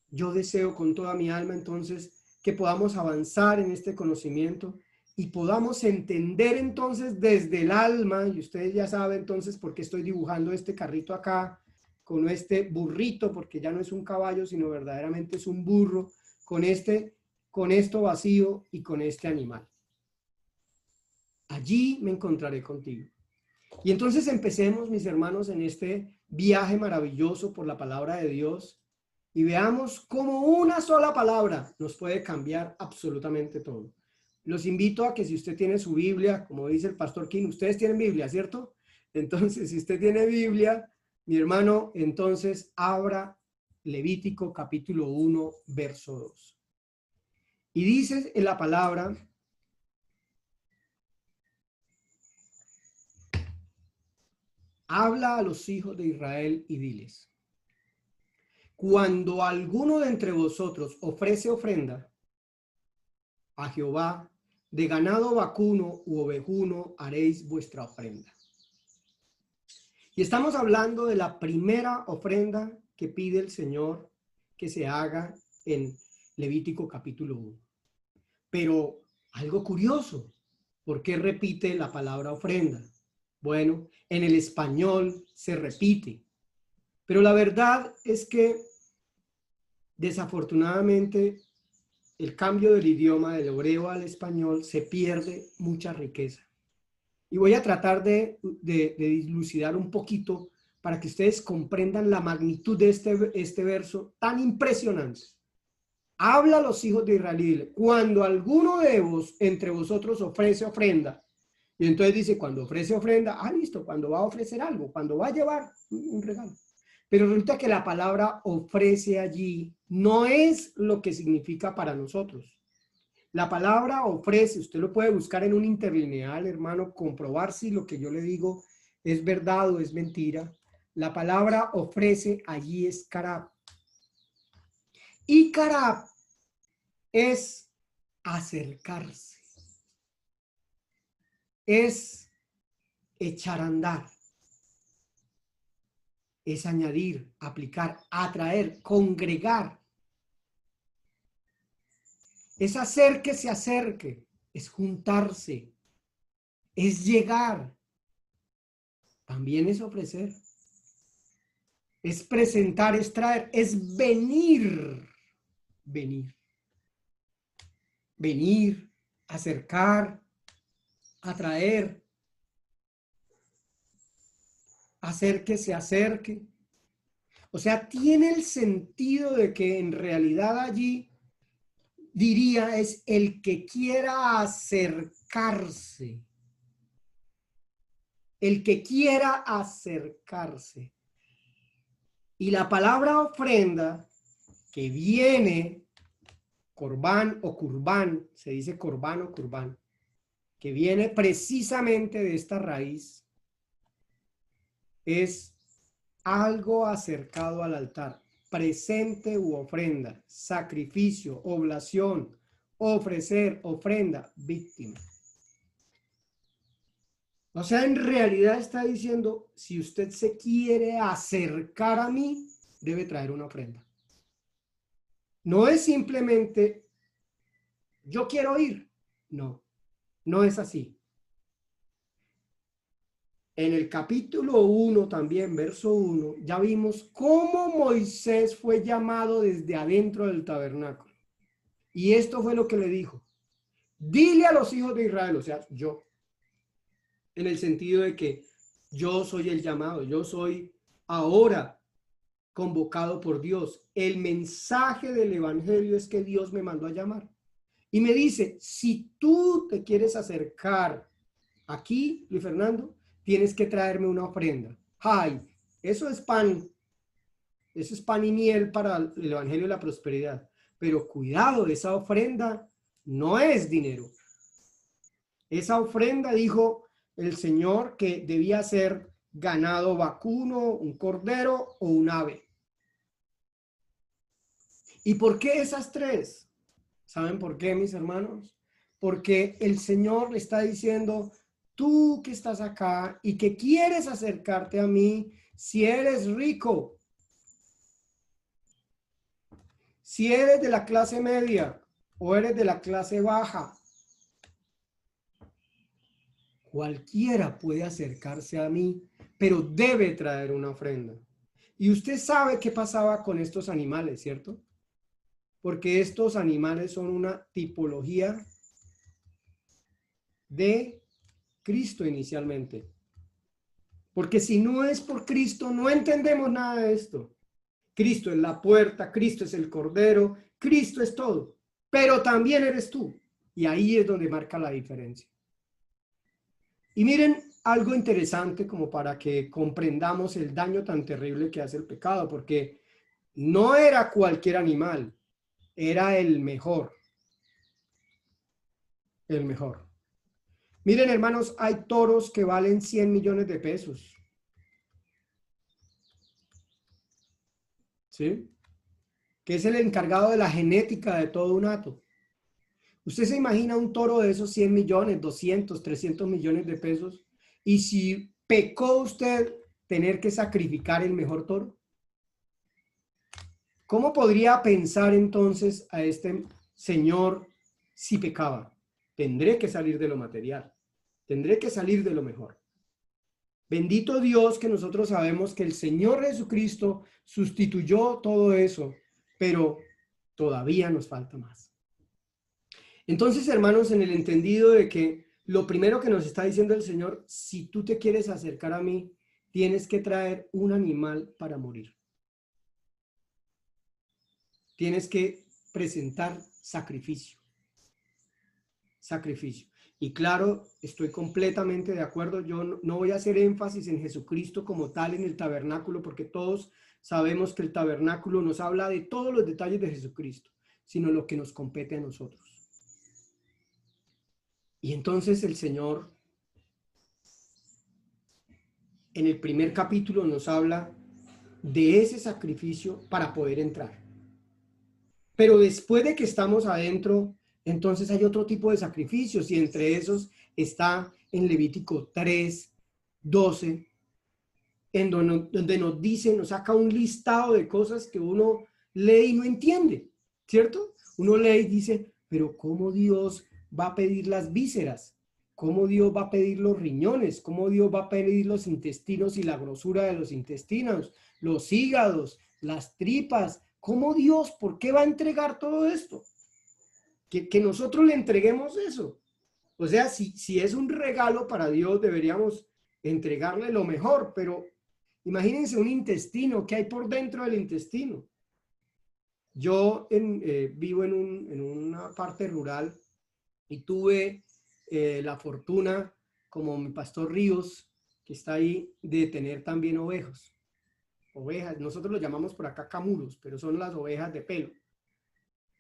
Yo deseo con toda mi alma entonces que podamos avanzar en este conocimiento y podamos entender entonces desde el alma, y ustedes ya saben entonces por qué estoy dibujando este carrito acá, con este burrito, porque ya no es un caballo, sino verdaderamente es un burro, con esto vacío y con este animal. Allí me encontraré contigo. Y entonces empecemos, mis hermanos, en este viaje maravilloso por la palabra de Dios y veamos cómo una sola palabra nos puede cambiar absolutamente todo. Los invito a que si usted tiene su Biblia, como dice el pastor King, ustedes tienen Biblia, ¿cierto? Entonces, si usted tiene Biblia, mi hermano, entonces abra Levítico capítulo 1, verso 2. Y dice en la palabra: habla a los hijos de Israel y diles: cuando alguno de entre vosotros ofrece ofrenda a Jehová, de ganado vacuno u ovejuno haréis vuestra ofrenda. Y estamos hablando de la primera ofrenda que pide el Señor que se haga en Levítico capítulo 1. Pero algo curioso, ¿por qué repite la palabra ofrenda? Bueno, en el español se repite, pero la verdad es que desafortunadamente el cambio del idioma del hebreo al español se pierde mucha riqueza. Y voy a tratar de dilucidar un poquito para que ustedes comprendan la magnitud de este verso tan impresionante. Habla a los hijos de Israel: cuando alguno de entre vosotros ofrece ofrenda. Y entonces dice, cuando ofrece ofrenda, listo, cuando va a ofrecer algo, cuando va a llevar un regalo. Pero resulta que la palabra ofrece allí no es lo que significa para nosotros. La palabra ofrece, usted lo puede buscar en un interlineal, hermano, comprobar si lo que yo le digo es verdad o es mentira. La palabra ofrece allí es karab. Y karab es acercarse, es echar a andar, es añadir, aplicar, atraer, congregar. Es hacer que se acerque, es juntarse, es llegar. También es ofrecer, es presentar, es traer, es venir, acercar, atraer, hacer que se acerque. O sea, tiene el sentido de que en realidad allí diría es el que quiera acercarse. El que quiera acercarse. Y la palabra ofrenda, que viene, corbán o curbán, se dice corbán o curbán, que viene precisamente de esta raíz, es algo acercado al altar, presente u ofrenda, sacrificio, oblación, ofrecer, ofrenda, víctima. O sea, en realidad está diciendo, si usted se quiere acercar a mí, debe traer una ofrenda. No es simplemente, yo quiero ir. No, no es así. En el capítulo 1 también, verso 1, ya vimos cómo Moisés fue llamado desde adentro del tabernáculo. Y esto fue lo que le dijo: dile a los hijos de Israel, o sea, yo, en el sentido de que yo soy el llamado, yo soy ahora convocado por Dios. El mensaje del evangelio es que Dios me mandó a llamar. Y me dice, si tú te quieres acercar aquí, Luis Fernando, tienes que traerme una ofrenda. Ay, eso es pan y miel para el evangelio de la prosperidad. Pero cuidado, esa ofrenda no es dinero. Esa ofrenda, dijo el Señor, que debía ser ganado vacuno, un cordero o un ave. ¿Y por qué esas tres? ¿Saben por qué, mis hermanos? Porque el Señor le está diciendo, tú que estás acá y que quieres acercarte a mí, si eres rico, si eres de la clase media o eres de la clase baja, cualquiera puede acercarse a mí, pero debe traer una ofrenda. Y usted sabe qué pasaba con estos animales, ¿cierto? Porque estos animales son una tipología de Cristo inicialmente. Porque si no es por Cristo, no entendemos nada de esto. Cristo es la puerta, Cristo es el cordero, Cristo es todo. Pero también eres tú. Y ahí es donde marca la diferencia. Y miren algo interesante como para que comprendamos el daño tan terrible que hace el pecado, porque no era cualquier animal, era el mejor. El mejor. Miren, hermanos, hay toros que valen 100 millones de pesos. ¿Sí? Que es el encargado de la genética de todo un hato. Usted se imagina un toro de esos 100 millones, 200, 300 millones de pesos, y si pecó usted tener que sacrificar el mejor toro, ¿cómo podría pensar entonces a este señor si pecaba? Tendré que salir de lo material, tendré que salir de lo mejor. Bendito Dios que nosotros sabemos que el Señor Jesucristo sustituyó todo eso, pero todavía nos falta más. Entonces, hermanos, en el entendido de que lo primero que nos está diciendo el Señor, si tú te quieres acercar a mí, tienes que traer un animal para morir. Tienes que presentar sacrificio. Sacrificio. Y claro, estoy completamente de acuerdo. Yo no voy a hacer énfasis en Jesucristo como tal en el tabernáculo, porque todos sabemos que el tabernáculo nos habla de todos los detalles de Jesucristo, sino lo que nos compete a nosotros. Y entonces el Señor en el primer capítulo nos habla de ese sacrificio para poder entrar. Pero después de que estamos adentro, entonces hay otro tipo de sacrificios y entre esos está en Levítico 3, 12, en donde nos dice, nos saca un listado de cosas que uno lee y no entiende, ¿cierto? Uno lee y dice, pero ¿cómo Dios va a pedir las vísceras? ¿Cómo Dios va a pedir los riñones? ¿Cómo Dios va a pedir los intestinos y la grosura de los intestinos, los hígados, las tripas? ¿Cómo Dios, por qué va a entregar todo esto? Que nosotros le entreguemos eso. O sea, si es un regalo para Dios, deberíamos entregarle lo mejor, pero imagínense un intestino, ¿qué hay por dentro del intestino? Yo vivo en una parte rural y tuve la fortuna, como mi pastor Ríos, que está ahí, de tener también ovejas. Ovejas, nosotros lo llamamos por acá camuros, pero son las ovejas de pelo.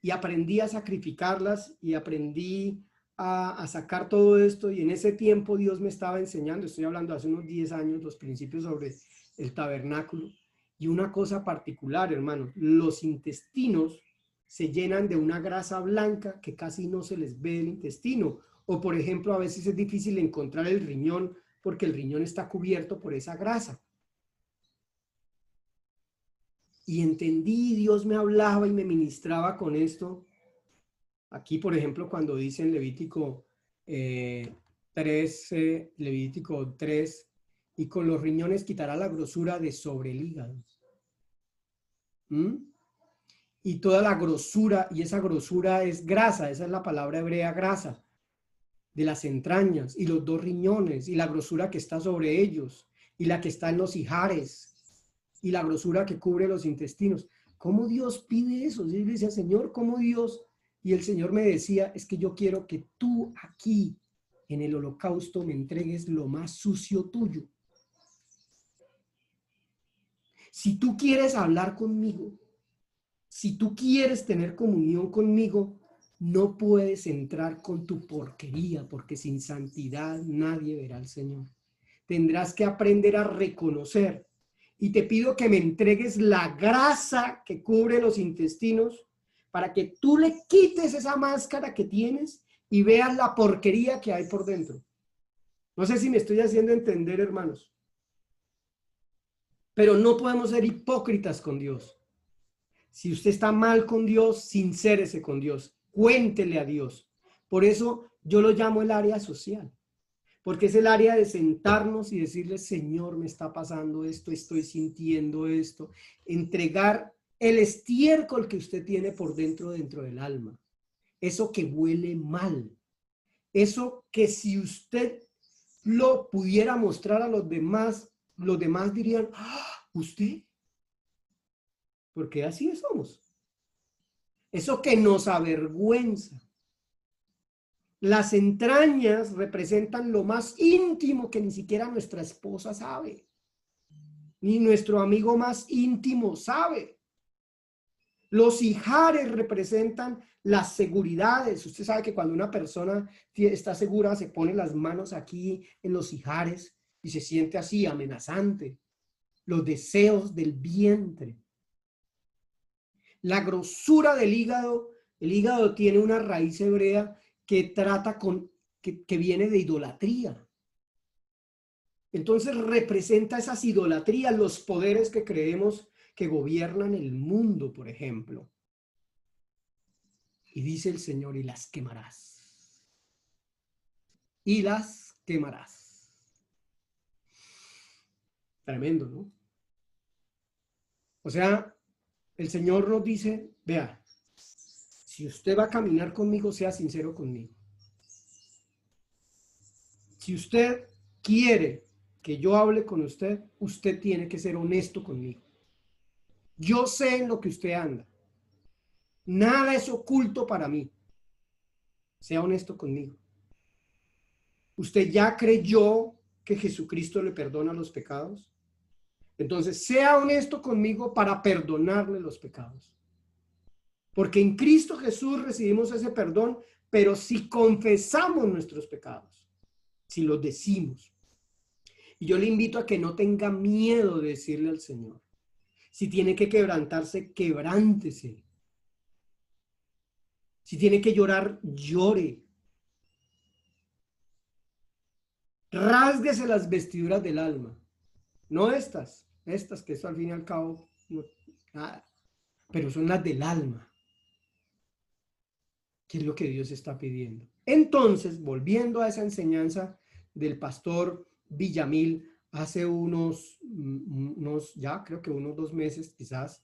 Y aprendí a sacrificarlas y aprendí a sacar todo esto y en ese tiempo Dios me estaba enseñando, estoy hablando hace unos 10 años, los principios sobre el tabernáculo. Y una cosa particular, hermano, los intestinos se llenan de una grasa blanca que casi no se les ve el intestino. O por ejemplo, a veces es difícil encontrar el riñón porque el riñón está cubierto por esa grasa. Y entendí, Dios me hablaba y me ministraba con esto. Aquí, por ejemplo, cuando dice en Levítico 3, Levítico 3, y con los riñones quitará la grosura de sobre el hígado. ¿Mm? Y toda la grosura, y esa grosura es grasa, esa es la palabra hebrea grasa, de las entrañas, y los dos riñones, y la grosura que está sobre ellos, y la que está en los ijares, y la grosura que cubre los intestinos. ¿Cómo Dios pide eso? Yo le decía, Señor, ¿cómo Dios? Y el Señor me decía, es que yo quiero que tú aquí en el holocausto me entregues lo más sucio tuyo. Si tú quieres hablar conmigo, si tú quieres tener comunión conmigo, No puedes entrar con tu porquería, porque sin santidad nadie verá al Señor. Tendrás que aprender a reconocer. Y te pido que me entregues la grasa que cubre los intestinos para que tú le quites esa máscara que tienes y veas la porquería que hay por dentro. No sé si me estoy haciendo entender, hermanos. Pero no podemos ser hipócritas con Dios. Si usted está mal con Dios, sincérese con Dios. Cuéntele a Dios. Por eso yo lo llamo el área social. Porque es el área de sentarnos y decirle, Señor, me está pasando esto, estoy sintiendo esto. Entregar el estiércol que usted tiene por dentro del alma. Eso que huele mal. Eso que si usted lo pudiera mostrar a los demás dirían, ¡ah! ¿Usted? Porque así somos. Eso que nos avergüenza. Las entrañas representan lo más íntimo que ni siquiera nuestra esposa sabe, ni nuestro amigo más íntimo sabe. Los ijares representan las seguridades. Usted sabe que cuando una persona está segura, se pone las manos aquí en los ijares y se siente así amenazante. Los deseos del vientre. La grosura del hígado. El hígado tiene una raíz hebrea que trata que viene de idolatría. Entonces representa esas idolatrías, los poderes que creemos que gobiernan el mundo, por ejemplo. Y dice el Señor, y las quemarás. Y las quemarás. Tremendo, ¿no? O sea, el Señor nos dice, vea, si usted va a caminar conmigo, sea sincero conmigo. Si usted quiere que yo hable con usted, usted tiene que ser honesto conmigo. Yo sé en lo que usted anda. Nada es oculto para mí. Sea honesto conmigo. ¿Usted ya creyó que Jesucristo le perdona los pecados? Entonces, sea honesto conmigo para perdonarle los pecados. Porque en Cristo Jesús recibimos ese perdón, pero si confesamos nuestros pecados, si los decimos. Y yo le invito a que no tenga miedo de decirle al Señor. Si tiene que quebrantarse, quebrántese. Si tiene que llorar, llore. Rásguese las vestiduras del alma. No estas que esto al fin y al cabo, no, nada, pero son las del alma. ¿Qué es lo que Dios está pidiendo? Entonces, volviendo a esa enseñanza del pastor Villamil, hace unos ya creo que unos 2 meses quizás,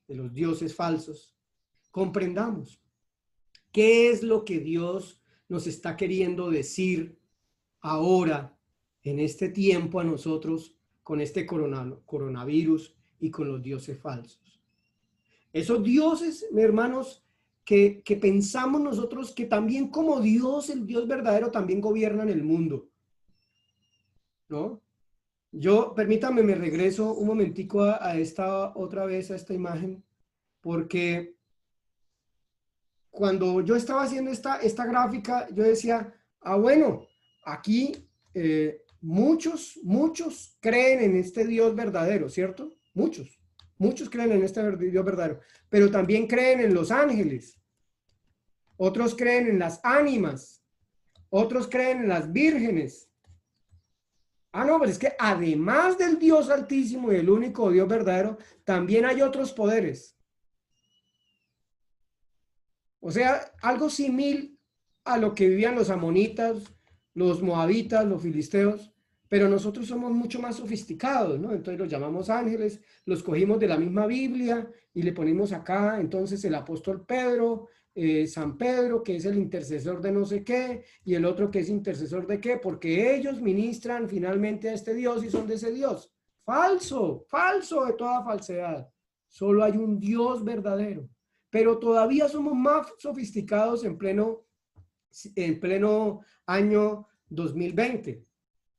de los dioses falsos, comprendamos qué es lo que Dios nos está queriendo decir ahora, en este tiempo a nosotros, con este coronavirus y con los dioses falsos. Esos dioses, hermanos, que pensamos nosotros que también como Dios, el Dios verdadero, también gobiernan el mundo, ¿no? Permítame, me regreso un momentico a esta otra vez, a esta imagen, porque cuando yo estaba haciendo esta gráfica, yo decía, bueno, aquí muchos creen en este Dios verdadero, ¿cierto? Muchos creen en este Dios verdadero, pero también creen en los ángeles, otros creen en las ánimas, otros creen en las vírgenes. No, pero es que además del Dios altísimo y el único Dios verdadero, también hay otros poderes. O sea, algo similar a lo que vivían los amonitas, los moabitas, los filisteos, pero nosotros somos mucho más sofisticados, ¿no? Entonces los llamamos ángeles, los cogimos de la misma Biblia y le ponemos acá, entonces el apóstol Pedro, San Pedro, que es el intercesor de no sé qué, y el otro que es intercesor de qué, porque ellos ministran finalmente a este Dios y son de ese Dios. Falso, falso de toda falsedad. Solo hay un Dios verdadero. Pero todavía somos más sofisticados en pleno año 2020.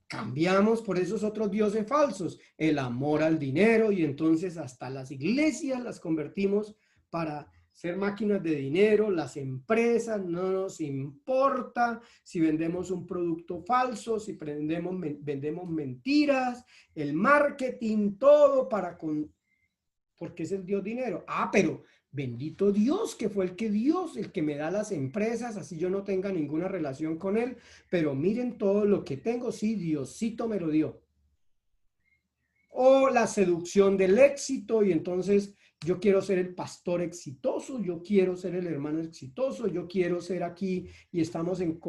Cambiamos por esos otros dioses falsos, el amor al dinero, y entonces hasta las iglesias las convertimos para ser máquinas de dinero, las empresas, no nos importa si vendemos un producto falso, si vendemos mentiras, el marketing, todo porque es el Dios dinero. Ah, pero bendito Dios, que fue el que me da las empresas, así yo no tenga ninguna relación con él, pero miren todo lo que tengo, sí, Diosito me lo dio. O la seducción del éxito, y entonces yo quiero ser el pastor exitoso, yo quiero ser el hermano exitoso, yo quiero ser aquí, y estamos en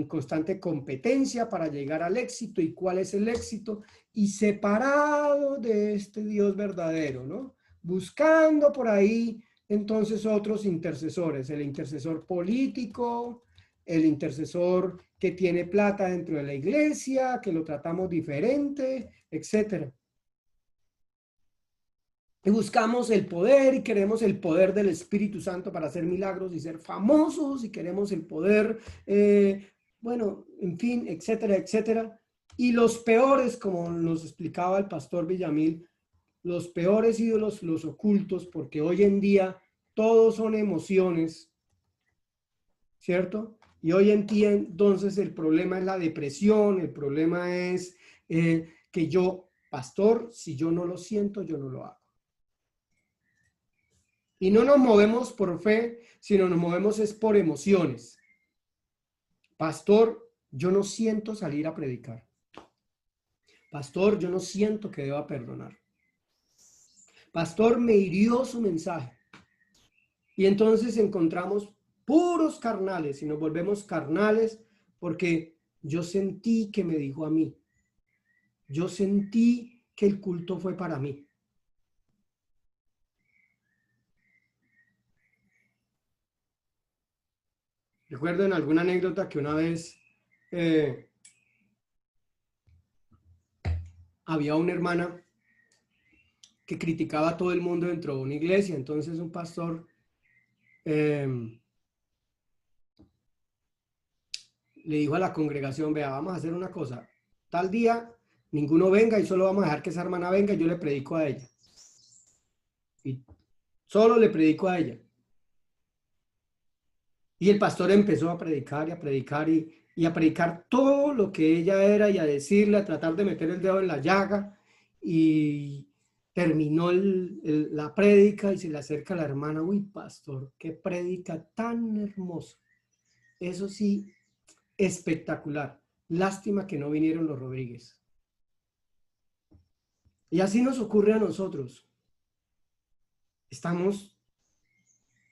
constante competencia para llegar al éxito. ¿Y cuál es el éxito? Y separado de este Dios verdadero, ¿no? Buscando por ahí entonces otros intercesores, el intercesor político, el intercesor que tiene plata dentro de la iglesia, que lo tratamos diferente, etcétera. Y buscamos el poder y queremos el poder del Espíritu Santo para hacer milagros y ser famosos, y queremos el poder, bueno, en fin, etcétera, etcétera. Y los peores, como nos explicaba el pastor Villamil, los peores ídolos, los ocultos, porque hoy en día todos son emociones, ¿cierto? Y hoy en día entonces el problema es la depresión, el problema es que yo, pastor, si yo no lo siento, yo no lo hago. Y no nos movemos por fe, sino nos movemos es por emociones. Pastor, yo no siento salir a predicar. Pastor, yo no siento que deba perdonar. Pastor, me hirió su mensaje. Y entonces encontramos puros carnales y nos volvemos carnales porque yo sentí que me dijo a mí. Yo sentí que el culto fue para mí. Recuerdo en alguna anécdota que una vez había una hermana que criticaba a todo el mundo dentro de una iglesia. Entonces un pastor le dijo a la congregación: vea, vamos a hacer una cosa, tal día ninguno venga y solo vamos a dejar que esa hermana venga y yo le predico a ella. Y solo le predico a ella. Y el pastor empezó a predicar y a predicar y a predicar todo lo que ella era, y a decirle, a tratar de meter el dedo en la llaga. Y terminó la prédica y se le acerca a la hermana: uy, pastor, qué prédica tan hermosa. Eso sí, espectacular. Lástima que no vinieron los Rodríguez. Y así nos ocurre a nosotros. Estamos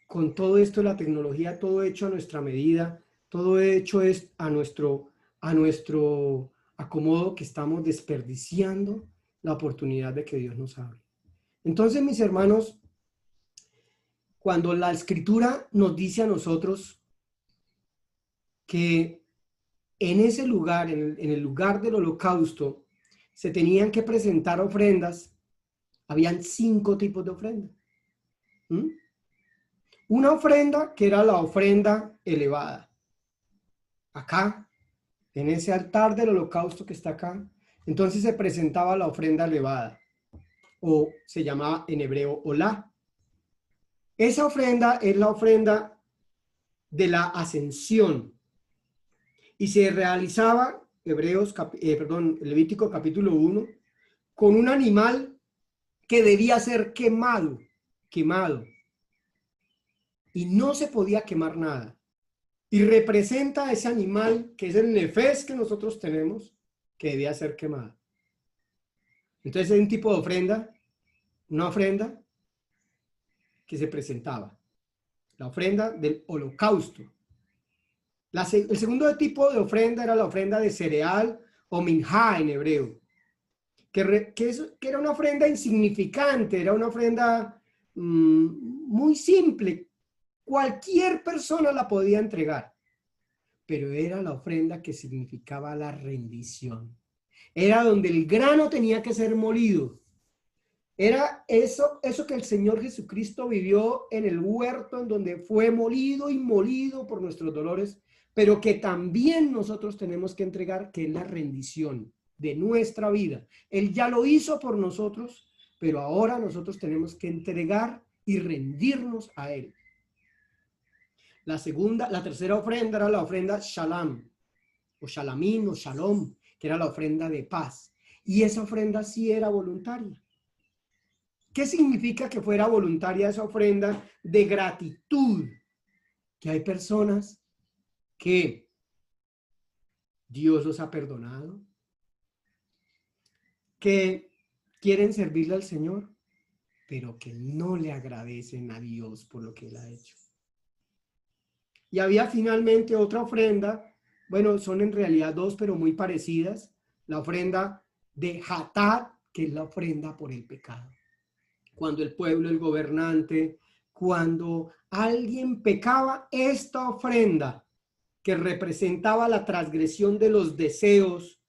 con todo esto, la tecnología, todo hecho a nuestra medida, todo hecho es a nuestro acomodo, que estamos desperdiciando la oportunidad de que Dios nos hable. Entonces, mis hermanos, cuando la Escritura nos dice a nosotros que en ese lugar, en el lugar del holocausto, se tenían que presentar ofrendas, habían 5 tipos de ofrendas. Una ofrenda que era la ofrenda elevada. Acá, en ese altar del holocausto que está acá, entonces se presentaba la ofrenda elevada, o se llamaba en hebreo olá. Esa ofrenda es la ofrenda de la ascensión y se realizaba, Levítico capítulo 1, con un animal que debía ser quemado, y no se podía quemar nada. Y representa a ese animal que es el nefés que nosotros tenemos, que debía ser quemado. Entonces hay un tipo de ofrenda, una ofrenda que se presentaba, la ofrenda del holocausto. El segundo tipo de ofrenda era la ofrenda de cereal o minjá en hebreo, que era una ofrenda insignificante, era una ofrenda muy simple. Cualquier persona la podía entregar, pero era la ofrenda que significaba la rendición. Era donde el grano tenía que ser molido. Era eso que el Señor Jesucristo vivió en el huerto, en donde fue molido y molido por nuestros dolores, pero que también nosotros tenemos que entregar, que es la rendición de nuestra vida. Él ya lo hizo por nosotros, pero ahora nosotros tenemos que entregar y rendirnos a Él. La tercera ofrenda era la ofrenda Shalom, o Shalamín, o Shalom, que era la ofrenda de paz. Y esa ofrenda sí era voluntaria. ¿Qué significa que fuera voluntaria esa ofrenda? De gratitud. Que hay personas que Dios los ha perdonado, que quieren servirle al Señor, pero que no le agradecen a Dios por lo que Él ha hecho. Y había finalmente otra ofrenda, bueno, son en realidad dos, pero muy parecidas. La ofrenda de Hatat, que es la ofrenda por el pecado. Cuando el pueblo, el gobernante, cuando alguien pecaba, esta ofrenda que representaba la transgresión de los deseos,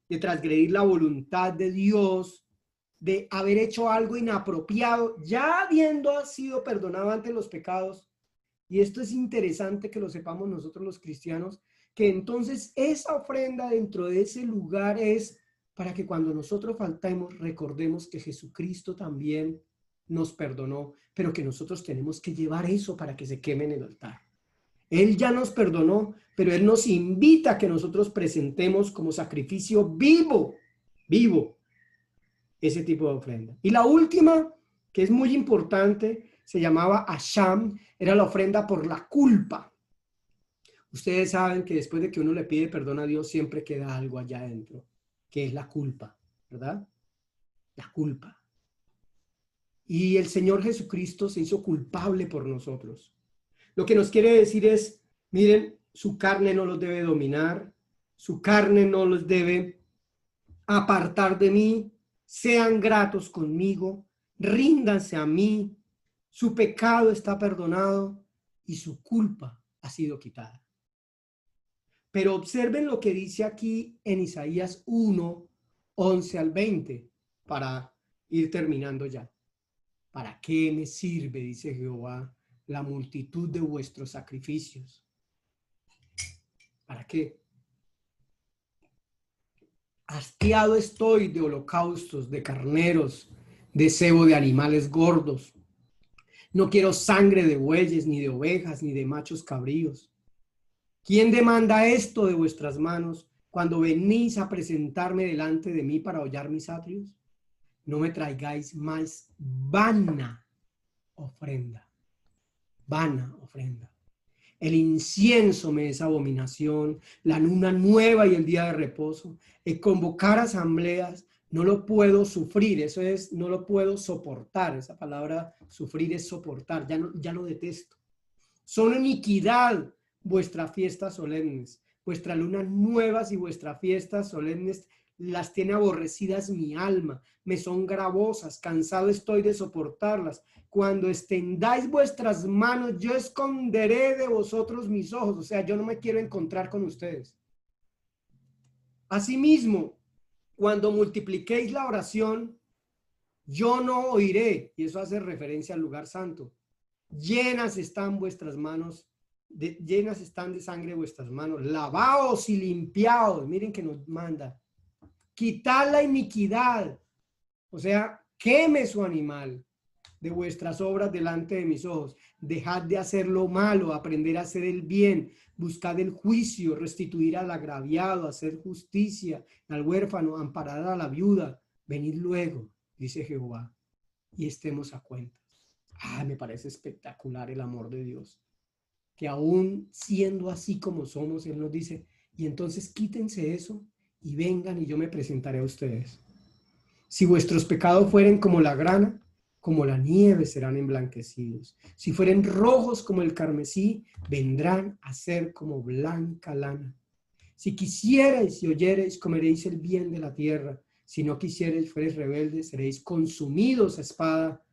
de transgredir la voluntad de Dios, de haber hecho algo inapropiado, ya habiendo sido perdonado ante los pecados. Y esto es interesante que lo sepamos nosotros los cristianos, que entonces esa ofrenda dentro de ese lugar es para que cuando nosotros faltemos recordemos que Jesucristo también nos perdonó, pero que nosotros tenemos que llevar eso para que se queme en el altar. Él ya nos perdonó, pero Él nos invita a que nosotros presentemos como sacrificio vivo ese tipo de ofrenda. Y la última, que es muy importante, se llamaba Asham, era la ofrenda por la culpa. Ustedes saben que después de que uno le pide perdón a Dios, siempre queda algo allá adentro, que es la culpa, ¿verdad? La culpa. Y el Señor Jesucristo se hizo culpable por nosotros. Lo que nos quiere decir es, miren, su carne no los debe dominar, su carne no los debe apartar de mí, sean gratos conmigo, ríndanse a mí, su pecado está perdonado y su culpa ha sido quitada. Pero observen lo que dice aquí en Isaías 1, 11 al 20, para ir terminando ya. ¿Para qué me sirve, dice Jehová, la multitud de vuestros sacrificios? ¿Para qué? Hastiado estoy de holocaustos, de carneros, de cebo de animales gordos. No quiero sangre de bueyes, ni de ovejas, ni de machos cabríos. ¿Quién demanda esto de vuestras manos cuando venís a presentarme delante de mí para hollar mis atrios? No me traigáis más vana ofrenda. Vana ofrenda. El incienso me es abominación, la luna nueva y el día de reposo. El convocar asambleas, no lo puedo sufrir, eso es, no lo puedo soportar. Esa palabra sufrir es soportar, ya lo detesto. Son iniquidad vuestras fiestas solemnes, vuestras lunas nuevas y vuestras fiestas solemnes las tiene aborrecidas mi alma, me son gravosas, cansado estoy de soportarlas. Cuando extendáis vuestras manos, yo esconderé de vosotros mis ojos. O sea, yo no me quiero encontrar con ustedes. Asimismo, cuando multipliquéis la oración, yo no oiré. Y eso hace referencia al lugar santo. Llenas están vuestras manos, llenas están de sangre vuestras manos. Lavaos y limpiaos. Miren que nos manda. Quitad la iniquidad. O sea, queme su animal de vuestras obras delante de mis ojos. Dejad de hacer lo malo, aprender a hacer el bien, buscad el juicio, restituir al agraviado, hacer justicia al huérfano, amparar a la viuda. Venid luego, dice Jehová, y estemos a cuentas. Me parece espectacular el amor de Dios, que aún siendo así como somos, Él nos dice, y entonces quítense eso y vengan y yo me presentaré a ustedes. Si vuestros pecados fueren como la grana, como la nieve serán emblanquecidos. Si fueren rojos como el carmesí, vendrán a ser como blanca lana. Si quisierais y oyereis, comeréis el bien de la tierra. Si no quisierais, fuereis rebeldes, seréis consumidos a espada,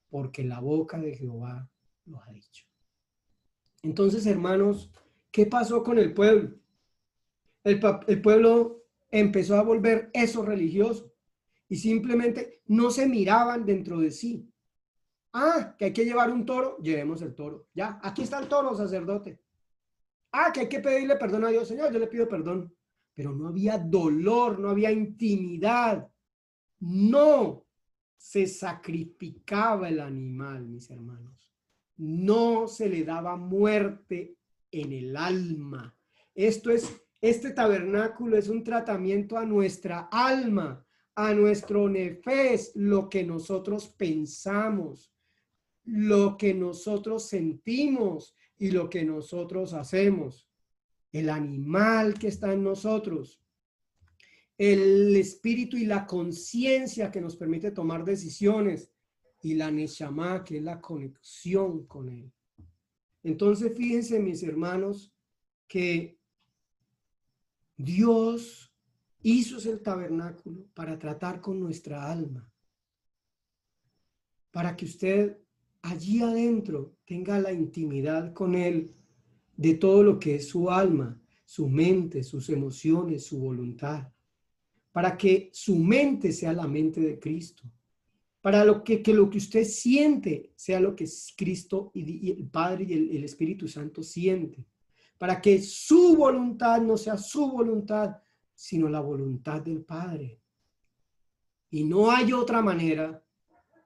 porque la boca de Jehová lo ha dicho. Entonces, hermanos, ¿qué pasó con el pueblo? El pueblo empezó a volver eso religioso. Y simplemente no se miraban dentro de sí. Que hay que llevar un toro, llevemos el toro. Ya, aquí está el toro, sacerdote. Que hay que pedirle perdón a Dios. Señor, yo le pido perdón. Pero no había dolor, no había intimidad. No se sacrificaba el animal, mis hermanos. No se le daba muerte en el alma. Este tabernáculo es un tratamiento a nuestra alma, a nuestro nefés, lo que nosotros pensamos, lo que nosotros sentimos y lo que nosotros hacemos. El animal que está en nosotros, el espíritu y la conciencia que nos permite tomar decisiones, y la neshama, que es la conexión con él. Entonces, fíjense, mis hermanos, que Dios hizo el tabernáculo para tratar con nuestra alma, para que usted allí adentro tenga la intimidad con él de todo lo que es su alma, su mente, sus emociones, su voluntad, para que su mente sea la mente de Cristo, para que lo que usted siente sea lo que Cristo y el Padre y el Espíritu Santo siente, para que su voluntad no sea su voluntad, sino la voluntad del Padre. Y no hay otra manera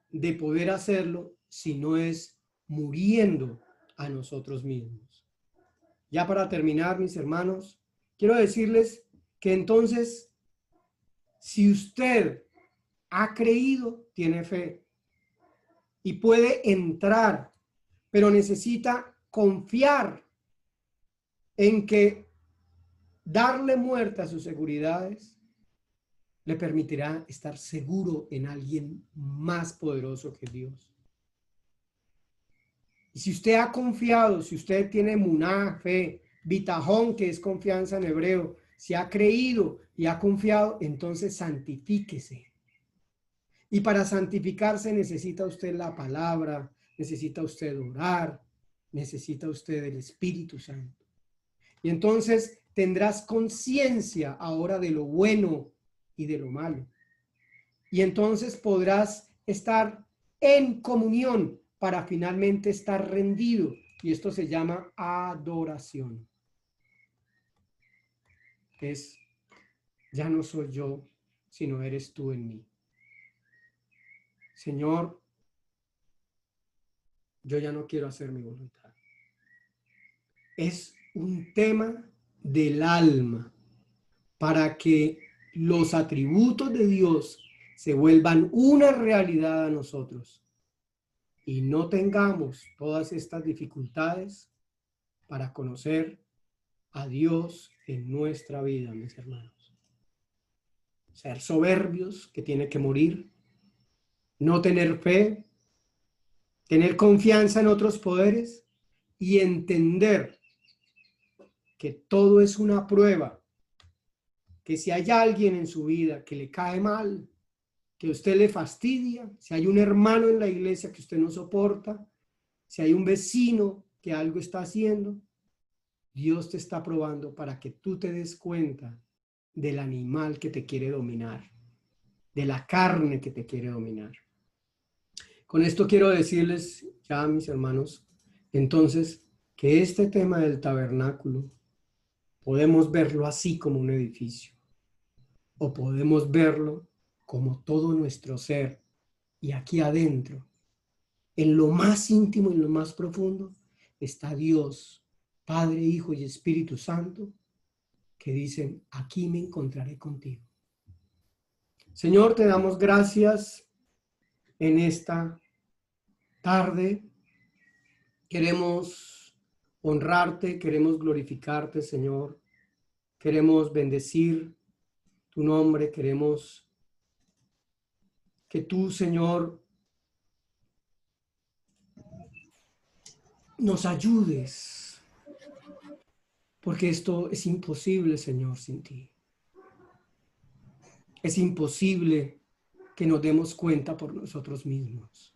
de poder hacerlo si no es muriendo a nosotros mismos. Ya para terminar, mis hermanos, quiero decirles que entonces, si usted ha creído, tiene fe y puede entrar, pero necesita confiar en que darle muerte a sus seguridades le permitirá estar seguro en alguien más poderoso que Dios. Y si usted ha confiado, si usted tiene muná, fe, bitajón, que es confianza en hebreo, si ha creído y ha confiado, entonces santifíquese. Y para santificarse necesita usted la palabra, necesita usted orar, necesita usted el Espíritu Santo. Y entonces tendrás conciencia ahora de lo bueno y de lo malo. Y entonces podrás estar en comunión para finalmente estar rendido. Y esto se llama adoración. Es, ya no soy yo, sino eres tú en mí. Señor, yo ya no quiero hacer mi voluntad. Es un tema del alma para que los atributos de Dios se vuelvan una realidad a nosotros y no tengamos todas estas dificultades para conocer a Dios en nuestra vida, mis hermanos. Ser soberbios, que tiene que morir, no tener fe, tener confianza en otros poderes y entender que todo es una prueba, que si hay alguien en su vida que le cae mal, que usted le fastidia, si hay un hermano en la iglesia que usted no soporta, si hay un vecino que algo está haciendo, Dios te está probando para que tú te des cuenta del animal que te quiere dominar, de la carne que te quiere dominar. Con esto quiero decirles ya, mis hermanos, entonces, que este tema del tabernáculo podemos verlo así como un edificio, o podemos verlo como todo nuestro ser, y aquí adentro, en lo más íntimo y en lo más profundo, está Dios, Padre, Hijo y Espíritu Santo, que dicen, aquí me encontraré contigo. Señor, te damos gracias en esta tarde. Queremos honrarte, queremos glorificarte, Señor. Queremos bendecir tu nombre, queremos que tú, Señor, nos ayudes, porque esto es imposible, Señor, sin ti. Es imposible que nos demos cuenta por nosotros mismos.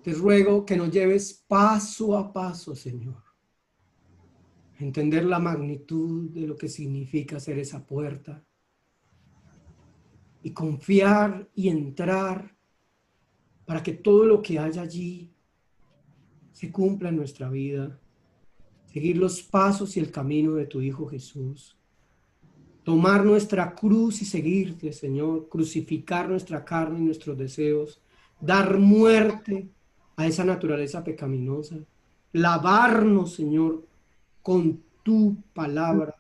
Te ruego que nos lleves paso a paso, Señor, a entender la magnitud de lo que significa ser esa puerta y confiar y entrar para que todo lo que haya allí se cumpla en nuestra vida. Seguir los pasos y el camino de tu Hijo Jesús. tomar nuestra cruz y seguirte, Señor, crucificar nuestra carne y nuestros deseos, dar muerte a esa naturaleza pecaminosa, lavarnos, Señor, con tu palabra,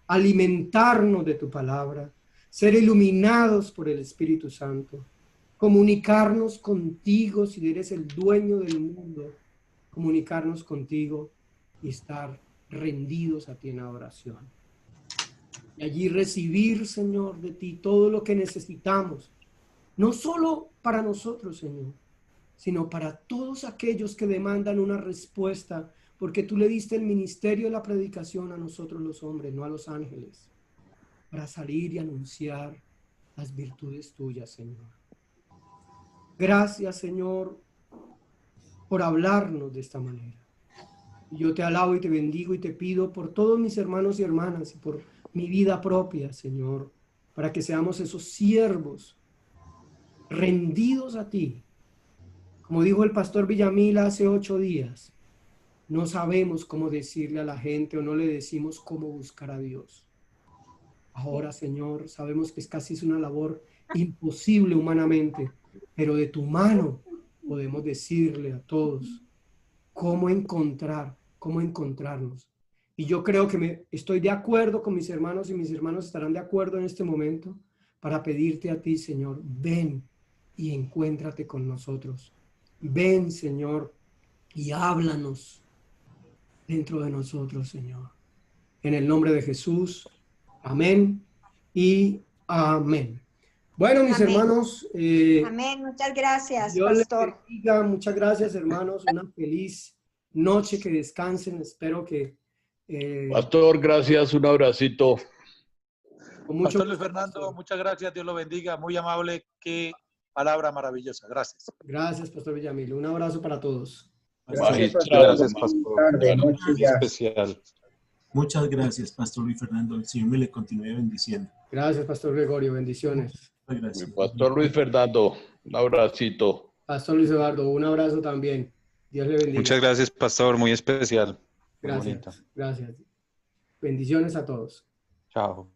alimentarnos de tu palabra, ser iluminados por el Espíritu Santo, comunicarnos contigo si eres el dueño del mundo, comunicarnos contigo y estar rendidos a ti en adoración. Y allí recibir, Señor, de ti todo lo que necesitamos, no solo para nosotros, Señor, sino para todos aquellos que demandan una respuesta, porque tú le diste el ministerio de la predicación a nosotros los hombres, no a los ángeles, para salir y anunciar las virtudes tuyas, Señor. Gracias, Señor, por hablarnos de esta manera. Y yo te alabo y te bendigo y te pido por todos mis hermanos y hermanas y por mi vida propia, Señor, para que seamos esos siervos rendidos a ti. Como dijo el pastor Villamil hace 8 días, no sabemos cómo decirle a la gente o no le decimos cómo buscar a Dios. Ahora, Señor, sabemos que es casi una labor imposible humanamente, pero de tu mano podemos decirle a todos cómo encontrarnos. Y yo creo que estoy de acuerdo con mis hermanos y mis hermanos estarán de acuerdo en este momento para pedirte a ti, Señor, ven y encuéntrate con nosotros. Ven, Señor, y háblanos dentro de nosotros, Señor. En el nombre de Jesús, amén y amén. Bueno, mis Amén. hermanos. Amén, muchas gracias, Dios les pastor. bendiga. Muchas gracias, hermanos. Una feliz noche, que descansen. Espero que... Pastor, gracias, un abracito. Con mucho Pastor Luis gusto, Fernando, pastor. muchas gracias, Dios lo bendiga, muy amable, qué palabra maravillosa, gracias. Gracias, pastor Villamil. Un abrazo para todos. Gracias, pastor. Gracias, pastor. Tarde, noche ya. Especial. Muchas gracias, Pastor Luis Fernando. El Señor me le continúe bendiciendo. Gracias, pastor Gregorio. Bendiciones. Muchas gracias. Pastor Luis Fernando, un abracito. Pastor Luis Eduardo, un abrazo también. Dios le bendiga. Muchas gracias, pastor, muy especial. Muy Gracias. bonito. Gracias. Bendiciones a todos. Chao.